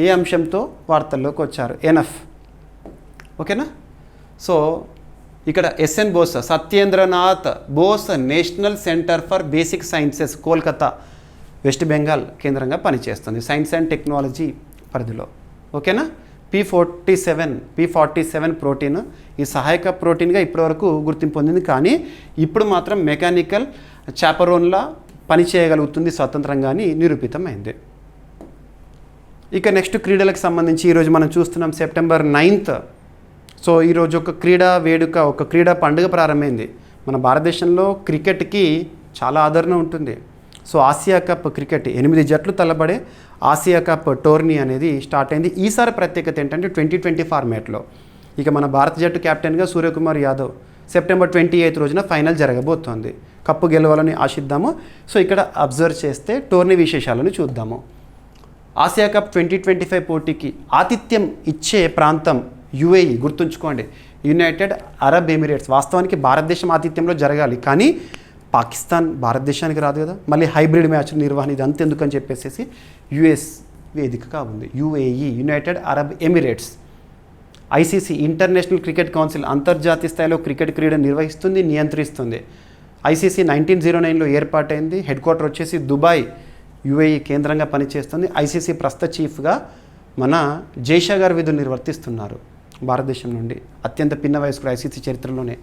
ఏ అంశంతో వార్తల్లోకి వచ్చారు? ఎనఫ్. ఓకేనా? సో ఇక్కడ SN Bose, Satyendranath Bose national centre for basic sciences, Kolkata, West Bengal కేంద్రంగా పనిచేస్తుంది సైన్స్ అండ్ టెక్నాలజీ పరిధిలో. ఓకేనా? P47 ప్రోటీన్ ఈ సహాయక ప్రోటీన్గా ఇప్పటివరకు గుర్తింపు పొందింది, కానీ ఇప్పుడు మాత్రం మెకానికల్ చాపరోన్లా పనిచేయగలుగుతుంది స్వతంత్రంగా అని నిరూపితమైంది. ఇక నెక్స్ట్ క్రీడలకు సంబంధించి ఈరోజు మనం చూస్తున్నాం సెప్టెంబర్ 9th. సో ఈరోజు ఒక క్రీడా వేడుక, ఒక క్రీడా పండుగ ప్రారంభమైంది. మన భారతదేశంలో క్రికెట్కి చాలా ఆదరణ ఉంటుంది. సో ఆసియా కప్ క్రికెట్ 8 జట్లు తలబడే ఆసియా కప్ టోర్నీ అనేది స్టార్ట్ అయింది. ఈసారి ప్రత్యేకత ఏంటంటే 2020 ఫార్మాట్లో. ఇక మన భారత జట్టు కెప్టెన్గా సూర్యకుమార్ యాదవ్. సెప్టెంబర్ 28 రోజున ఫైనల్ జరగబోతోంది. కప్పు గెలవాలని ఆశిద్దాము. సో ఇక్కడ అబ్జర్వ్ చేస్తే టోర్నీ విశేషాలను చూద్దాము. ఆసియా కప్ 2025 పోటీకి ఆతిథ్యం ఇచ్చే ప్రాంతం UAE. గుర్తుంచుకోండి, యునైటెడ్ అరబ్ ఎమిరేట్స్. వాస్తవానికి భారతదేశం ఆతిథ్యంలో జరగాలి, కానీ పాకిస్తాన్ భారతదేశానికి రాదు కదా, మళ్ళీ హైబ్రిడ్ మ్యాచ్ల నిర్వహణ ఇది అంతెందుకని చెప్పేసి US వేదికగా ఉంది. UAE, United Arab Emirates. ICC, international cricket council, అంతర్జాతీయ స్థాయిలో క్రికెట్ క్రీడ నిర్వహిస్తుంది, నియంత్రిస్తుంది. ICC 1909లో ఏర్పాటైంది. హెడ్ క్వార్టర్ వచ్చేసి దుబాయ్, UAE కేంద్రంగా పనిచేస్తుంది. ICC ప్రస్తుత చీఫ్గా మన జైషా గారు విధులు నిర్వర్తిస్తున్నారు భారతదేశం నుండి. అత్యంత పిన్న వయస్కుడు ICC చరిత్రలోనే.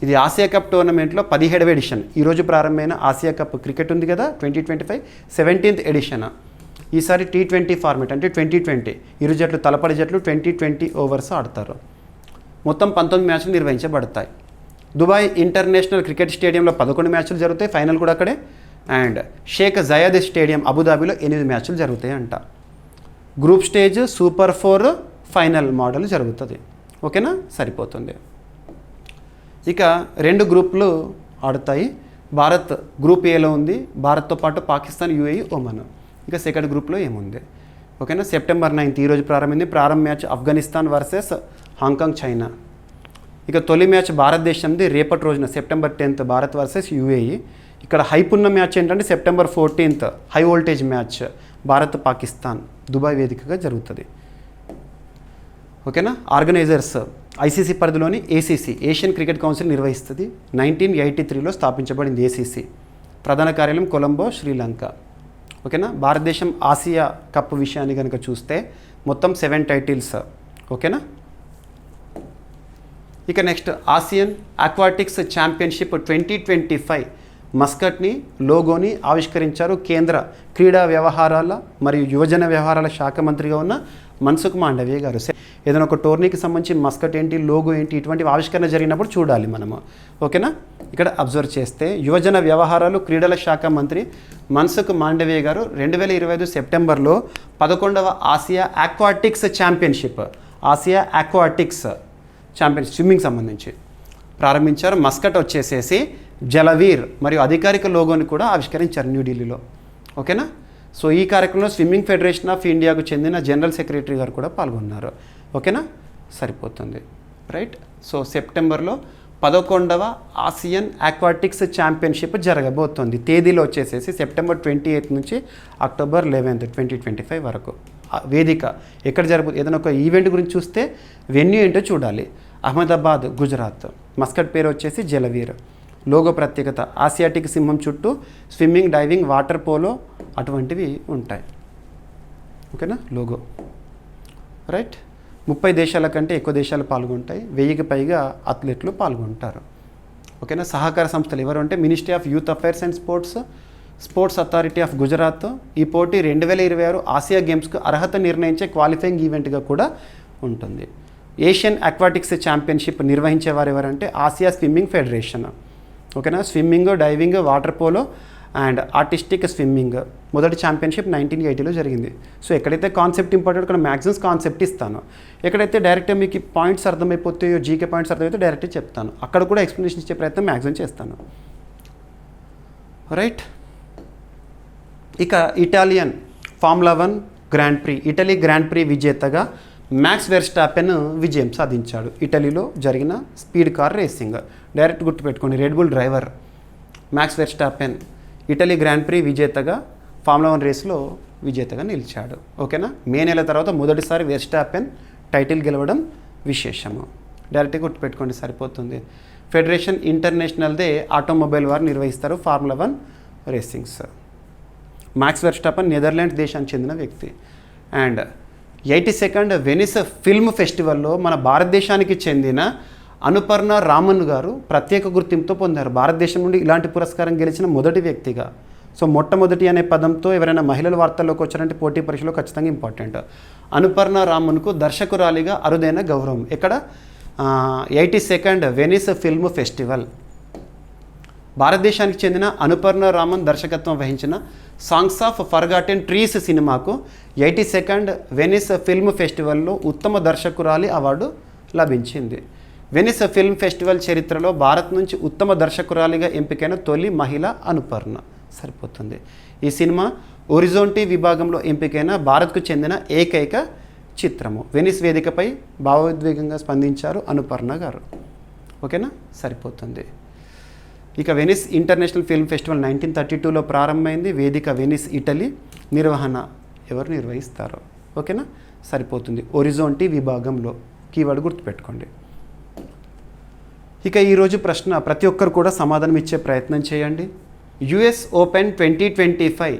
ఇది ఆసియా కప్ టోర్నమెంట్లో 17వ ఎడిషన్. ఈరోజు ప్రారంభమైన ఆసియా కప్ క్రికెట్ ఉంది కదా 2025 17th ఎడిషన్. ఈసారి T20 ఫార్మేట్ అంటే 2020. ఇరు జట్లు తలపడి జట్లు 2020 ఓవర్స్ ఆడతారు. మొత్తం 19 మ్యాచ్లు నిర్వహించబడతాయి. దుబాయ్ ఇంటర్నేషనల్ క్రికెట్ స్టేడియంలో 11 మ్యాచ్లు జరుగుతాయి, ఫైనల్ కూడా అక్కడే. అండ్ షేక్ జయాద్ స్టేడియం అబుదాబిలో 8 మ్యాచ్లు జరుగుతాయి అంట. Group stage, super 4, final model జరుగుతుంది. ఓకేనా? సరిపోతుంది. ఇక 2 గ్రూపులు ఆడుతాయి. భారత్ గ్రూప్ ఏలో ఉంది. భారత్తో పాటు పాకిస్తాన్, UAE, ఒమన్. ఇక సెకండ్ గ్రూప్లో ఏముంది? ఓకేనా? సెప్టెంబర్ 9th ఈరోజు ప్రారంభమైంది. ప్రారంభ match Afghanistan versus Hong Kong, China. ఇక తొలి మ్యాచ్ భారతదేశంది రేపటి రోజున September 10th Bharat versus UAE. ఇక్కడ హైప్ ఉన్న మ్యాచ్ ఏంటంటే September 14th high voltage match Bharat Pakistan Dubai వేదికగా జరుగుతుంది. ఓకేనా? ఆర్గనైజర్స్ ICC పరిధిలోని ACC, ఏషియన్ క్రికెట్ కౌన్సిల్ నిర్వహిస్తుంది. 1983లో స్థాపించబడింది ACC. ప్రధాన కార్యాలయం కొలంబో, శ్రీలంక. ఓకేనా? భారతదేశం ఆసియా కప్ విషయాన్ని కనుక చూస్తే మొత్తం 7 టైటిల్స్. ఓకేనా? ఇక నెక్స్ట్ ఆసియన్ అక్వాటిక్స్ ఛాంపియన్షిప్ 2025 మస్కట్ని లోగోని ఆవిష్కరించారు కేంద్ర క్రీడా వ్యవహారాల మరియు యువజన వ్యవహారాల శాఖ మంత్రిగా ఉన్న మన్సుఖ్ మాండవీయ గారు. ఏదైనా ఒక టోర్నీకి సంబంధించి మస్కట్ ఏంటి, లోగో ఏంటి, ఇటువంటి ఆవిష్కరణ జరిగినప్పుడు చూడాలి మనము. ఓకేనా? ఇక్కడ అబ్జర్వ్ చేస్తే యువజన వ్యవహారాలు క్రీడల శాఖ మంత్రి మన్సుఖ్ మాండవీయ గారు 2025 సెప్టెంబర్లో 11వ Asia aquatics championship, Asia aquatics championship swimming సంబంధించి ప్రారంభించారు. మస్కట్ వచ్చేసేసి జలవీర్ మరియు అధికారిక లోగోని కూడా ఆవిష్కరించారు న్యూఢిల్లీలో. ఓకేనా? సో ఈ కార్యక్రమంలో స్విమ్మింగ్ ఫెడరేషన్ ఆఫ్ ఇండియాకు చెందిన జనరల్ సెక్రటరీ గారు కూడా పాల్గొన్నారు. ఓకేనా? సరిపోతుంది. రైట్. సో సెప్టెంబర్లో 11వ ఆసియన్ అక్వాటిక్స్ ఛాంపియన్షిప్ జరగబోతోంది. తేదీలో వచ్చేసేసి సెప్టెంబర్ 28 నుంచి అక్టోబర్ 11th 2025 వరకు. వేదిక ఎక్కడ జరగబోతుంది? ఏదైనా ఒక ఈవెంట్ గురించి చూస్తే వెన్యూ ఏంటో చూడాలి. అహ్మదాబాద్, గుజరాత్. మస్కట్ పేరు వచ్చేసి జలవీర్. లోగో ప్రత్యేకత ఆసియాటిక్ సింహం చుట్టూ స్విమ్మింగ్, డైవింగ్, వాటర్ పోలో అటువంటివి ఉంటాయి. ఓకేనా? లోగో. రైట్. 30 దేశాల కంటే ఎక్కువ దేశాలు పాల్గొంటాయి. 1000కి పైగా అథ్లెట్లు పాల్గొంటారు. ఓకేనా? సహకార సంస్థలు ఎవరు అంటే ministry of youth affairs and sports authority of Gujarat. ఈ పోటీ 2026 ఆసియా గేమ్స్కు అర్హత నిర్ణయించే క్వాలిఫైయింగ్ ఈవెంట్గా కూడా ఉంటుంది. ఏషియన్ అక్వాటిక్స్ ఛాంపియన్షిప్ నిర్వహించేవారు ఎవరంటే ఆసియా స్విమ్మింగ్ ఫెడరేషన్. ఓకేనా? Swimming, diving, water polo and artistic swimming. మొదటి ఛాంపియన్షిప్ 1980లో జరిగింది. సో ఎక్కడైతే కాన్సెప్ట్ ఇంపార్టెంట్ అక్కడ మ్యాక్సిమం కాన్సెప్ట్ ఇస్తాను. ఎక్కడైతే డైరెక్ట్గా మీకు పాయింట్స్ అర్థమైపోతాయో, జీకే పాయింట్స్ అర్థమైతే డైరెక్ట్గా చెప్తాను. అక్కడ కూడా ఎక్స్ప్లెనేషన్ ఇచ్చే ప్రయత్నం మ్యాక్సిమం చేస్తాను. రైట్. ఇక Italian formula 1 grand pre, Italy grand pre విజేతగా మ్యాక్స్ వెర్స్టాపెన్ విజయం సాధించాడు. ఇటలీలో జరిగిన స్పీడ్ కార్ రేసింగ్. డైరెక్ట్ గుర్తుపెట్టుకోండి, red bull driver max Verstappen Italy grand pre విజేతగా ఫార్ములా 1 రేసులో విజేతగా నిలిచాడు. ఓకేనా. మే నెల తర్వాత మొదటిసారి వెర్స్టాపెన్ టైటిల్ గెలవడం విశేషము. డైరెక్ట్గా గుర్తుపెట్టుకోండి, సరిపోతుంది. ఫెడరేషన్ ఇంటర్నేషనల్దే ఆటోమొబైల్ వారు నిర్వహిస్తారు formula 1 racings. Max Verstappen Netherlands దేశానికి చెందిన వ్యక్తి. అండ్ 82nd వెనిస్ ఫిల్మ్ ఫెస్టివల్లో మన భారతదేశానికి చెందిన అనుపర్ణ రామన్ గారు ప్రత్యేక గుర్తింపుతో పొందారు. భారతదేశం నుండి ఇలాంటి పురస్కారం గెలిచిన మొదటి వ్యక్తిగా. సో మొట్టమొదటి అనే పదంతో ఎవరైనా మహిళల వార్తల్లోకి వచ్చారంటే పోటీ పరీక్షలో ఖచ్చితంగా ఇంపార్టెంట్. అనుపర్ణ రామన్కు దర్శకురాలిగా అరుదైన గౌరవం. ఎక్కడ? 82nd Venice film festival. భారతదేశానికి చెందిన అనుపర్ణ రామన్ దర్శకత్వం వహించిన సాంగ్స్ ఆఫ్ ఫర్గాటెన్ ట్రీస్ సినిమాకు 82nd వెనిస్ ఫిల్మ్ ఫెస్టివల్లో ఉత్తమ దర్శకురాలి అవార్డు లభించింది. వెనిస్ ఫిల్మ్ ఫెస్టివల్ చరిత్రలో భారత్ నుంచి ఉత్తమ దర్శకురాలిగా ఎంపికైన తొలి మహిళ అనుపర్ణ. సరిపోతుంది. ఈ సినిమా ఒరిజోంటీ విభాగంలో ఎంపికైన భారత్కు చెందిన ఏకైక చిత్రము. వెనిస్ వేదికపై భావోద్వేగంగా స్పందించారు అనుపర్ణ గారు. ఓకేనా, సరిపోతుంది. ఇక వెనిస్ ఇంటర్నేషనల్ ఫిల్మ్ ఫెస్టివల్ 1932లో ప్రారంభమైంది. వేదిక వెనిస్, ఇటలీ. నిర్వహణ ఎవరు నిర్వహిస్తారో. ఓకేనా, సరిపోతుంది. ఒరిజోంటీ విభాగంలో కీవర్డ్ గుర్తుపెట్టుకోండి. ఇక ఈరోజు ప్రశ్న ప్రతి ఒక్కరు కూడా సమాధానం ఇచ్చే ప్రయత్నం చేయండి. US open 2025.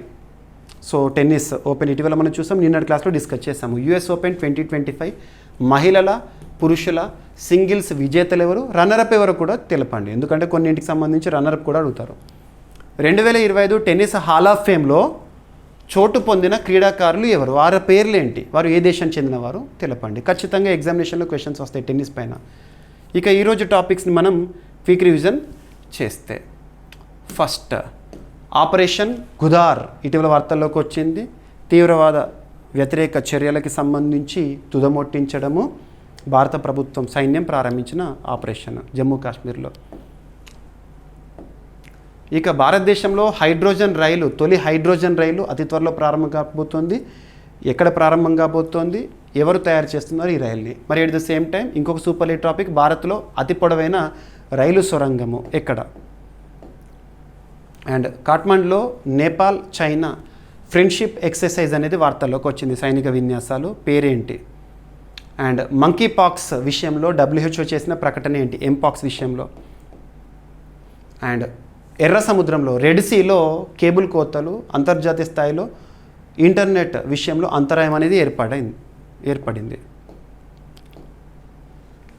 So tennis open ఇటీవల మనం చూసాం, నిన్నటి క్లాస్లో డిస్కస్ చేసాము. యుఎస్ ఓపెన్ 2025 మహిళల, పురుషుల సింగిల్స్ విజేతలు ఎవరు, రన్నరప్ ఎవరు కూడా తెలపండి. ఎందుకంటే కొన్నింటికి సంబంధించి రన్నరప్ కూడా అడుగుతారు. 2025 టెన్నిస్ హాల్ ఆఫ్ ఫేమ్లో చోటు పొందిన క్రీడాకారులు ఎవరు, వారి పేర్లు ఏంటి, వారు ఏ దేశానికి చెందినవారు తెలపండి. ఖచ్చితంగా ఎగ్జామినేషన్లో క్వశ్చన్స్ వస్తాయి టెన్నిస్ పైన. ఇక ఈరోజు టాపిక్స్ని మనం క్విక్ రివిజన్ చేస్తే, ఫస్ట్ ఆపరేషన్ గుదార్ ఇటీవల వార్తల్లోకి వచ్చింది. తీవ్రవాద వ్యతిరేక చర్యలకి సంబంధించి తుదముట్టించడము భారత ప్రభుత్వం సైన్యం ప్రారంభించిన ఆపరేషన్ జమ్మూ కాశ్మీర్లో. ఇక భారతదేశంలో హైడ్రోజన్ రైలు, తొలి హైడ్రోజన్ రైలు అతి త్వరలో ప్రారంభం కాబోతోంది. ఎక్కడ ప్రారంభం కాబోతోంది, ఎవరు తయారు చేస్తున్నారు ఈ రైల్ని. మరి ఎట్ ద సేమ్ టైం ఇంకొక సూపర్ లీడ్ టాపిక్, భారత్లో అతి పొడవైన రైలు సొరంగము ఎక్కడ. అండ్ కాఠ్మండ్లో నేపాల్ చైనా ఫ్రెండ్షిప్ ఎక్సర్సైజ్ అనేది వార్తల్లోకి వచ్చింది, సైనిక విన్యాసాలు. పేరేంటి. అండ్ మంకీ పాక్స్ విషయంలో WHO చేసిన ప్రకటన ఏంటి, ఎంపాక్స్ విషయంలో. అండ్ ఎర్ర సముద్రంలో రెడ్ సీలో కేబుల్ కోతలు, అంతర్జాతీయ స్థాయిలో ఇంటర్నెట్ విషయంలో అంతరాయం అనేది ఏర్పడింది.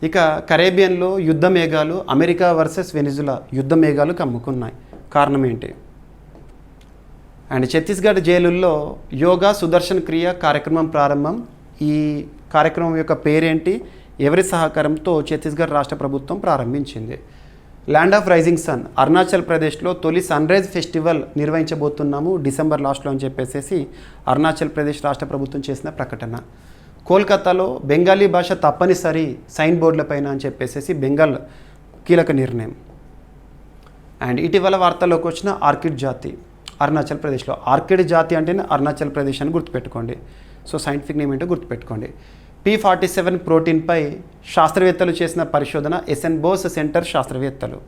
ఇక కరేబియన్లో యుద్ధ మేఘాలు, అమెరికా వర్సెస్ వెనిజులా యుద్ధ మేఘాలు కమ్ముకున్నాయి. కారణం ఏంటి. అండ్ ఛత్తీస్గఢ్ జైలుల్లో యోగా సుదర్శన్ క్రియ కార్యక్రమం ప్రారంభం. ఈ కార్యక్రమం యొక్క పేరేంటి, ఎవరి సహకారంతో ఛత్తీస్గఢ్ రాష్ట్ర ప్రభుత్వం ప్రారంభించింది. Land of rising sun, Arunachal ప్రదేశ్లో తొలి సన్ రైజ్ ఫెస్టివల్ నిర్వహించబోతున్నాము డిసెంబర్ లాస్ట్లో అని చెప్పేసి అరుణాచల్ ప్రదేశ్ రాష్ట్ర ప్రభుత్వం చేసిన ప్రకటన. కోల్కతాలో బెంగాలీ భాష తప్పనిసరి సైన్ బోర్డులపైన అని చెప్పేసి బెంగాల్ కీలక నిర్ణయం. అండ్ ఇటీవల వార్తల్లోకి వచ్చిన ఆర్కిడ్ జాతి అరుణాచల్ ప్రదేశ్లో. ఆర్కిడ్ జాతి అంటేనే అరుణాచల్ ప్రదేశ్ అని గుర్తుపెట్టుకోండి. సో సైంటిఫిక్ నేమ్ ఏంటో గుర్తుపెట్టుకోండి. P47 ప్రోటీన్పై శాస్త్రవేత్తలు చేసిన పరిశోధన, ఎస్ఎన్ బోస్ సెంటర్ శాస్త్రవేత్తలు.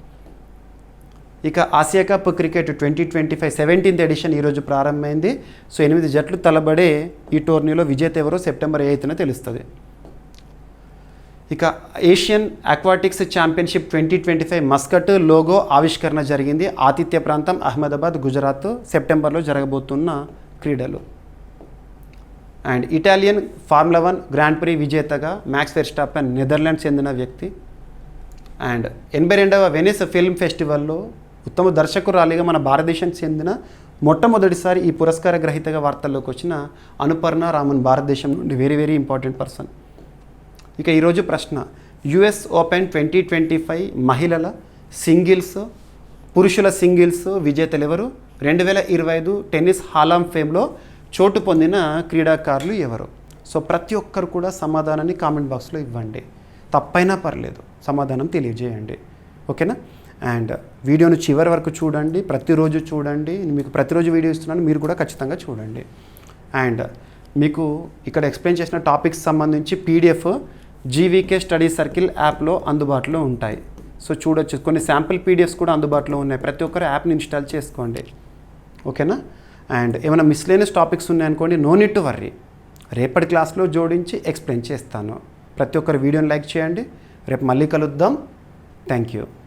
ఇక Asia cup cricket 2025 17th edition ఈరోజు ప్రారంభమైంది. సో 8 జట్లు తలబడే ఈ టోర్నీలో విజేత ఎవరో సెప్టెంబర్ 8న తెలుస్తుంది. ఇక Asian aquatics championship 2025 Muscat logo ఆవిష్కరణ జరిగింది. ఆతిథ్య ప్రాంతం అహ్మదాబాద్, గుజరాత్. సెప్టెంబర్లో జరగబోతున్న క్రీడలు. And Italian formula 1 grand pre విజేతగా మ్యాక్స్ వెర్స్టాపెన్ నెదర్లాండ్స్ చెందిన వ్యక్తి. అండ్ 82వ వెనిస్ ఫిల్మ్ ఫెస్టివల్లో ఉత్తమ దర్శకురాలిగా మన భారతదేశానికి చెందిన మొట్టమొదటిసారి ఈ పురస్కార గ్రహీతగా వార్తల్లోకి వచ్చిన అనుపర్ణ రామన్, భారతదేశం నుండి. Very very important person. ఇక ఈరోజు ప్రశ్న, యుఎస్ ఓపెన్ 2025 మహిళల సింగిల్స్, పురుషుల సింగిల్స్ విజేతలు ఎవరు, 2025 టెన్నిస్ హాల్ ఆఫ్ ఫేమ్లో చోటు పొందిన క్రీడాకారులు ఎవరు. సో ప్రతి ఒక్కరు కూడా సమాధానాన్ని కామెంట్ బాక్స్లో ఇవ్వండి. తప్పైనా పర్లేదు, సమాధానం తెలియజేయండి. ఓకేనా. అండ్ వీడియోను చివరి వరకు చూడండి, ప్రతిరోజు చూడండి. మీకు ప్రతిరోజు వీడియో ఇస్తున్నాను, మీరు కూడా ఖచ్చితంగా చూడండి. అండ్ మీకు ఇక్కడ ఎక్స్ప్లెయిన్ చేసిన టాపిక్స్ సంబంధించి పీడిఎఫ్ జీవీకే స్టడీ సర్కిల్ యాప్లో అందుబాటులో ఉంటాయి. సో చూడొచ్చు, కొన్ని శాంపిల్ పీడిఎఫ్స్ కూడా అందుబాటులో ఉన్నాయి. ప్రతి ఒక్కరు యాప్ని ఇన్స్టాల్ చేసుకోండి, ఓకేనా. అండ్ ఏమైనా మిస్లేనియస్ టాపిక్స్ ఉన్నాయనుకోండి, నో నీడ్ టు వర్రీ, రేపటి క్లాస్లో జోడించి ఎక్స్ప్లెయిన్ చేస్తాను. ప్రతి ఒక్కరు వీడియోని లైక్ చేయండి. రేపు మళ్ళీ కలుద్దాం. Thank you.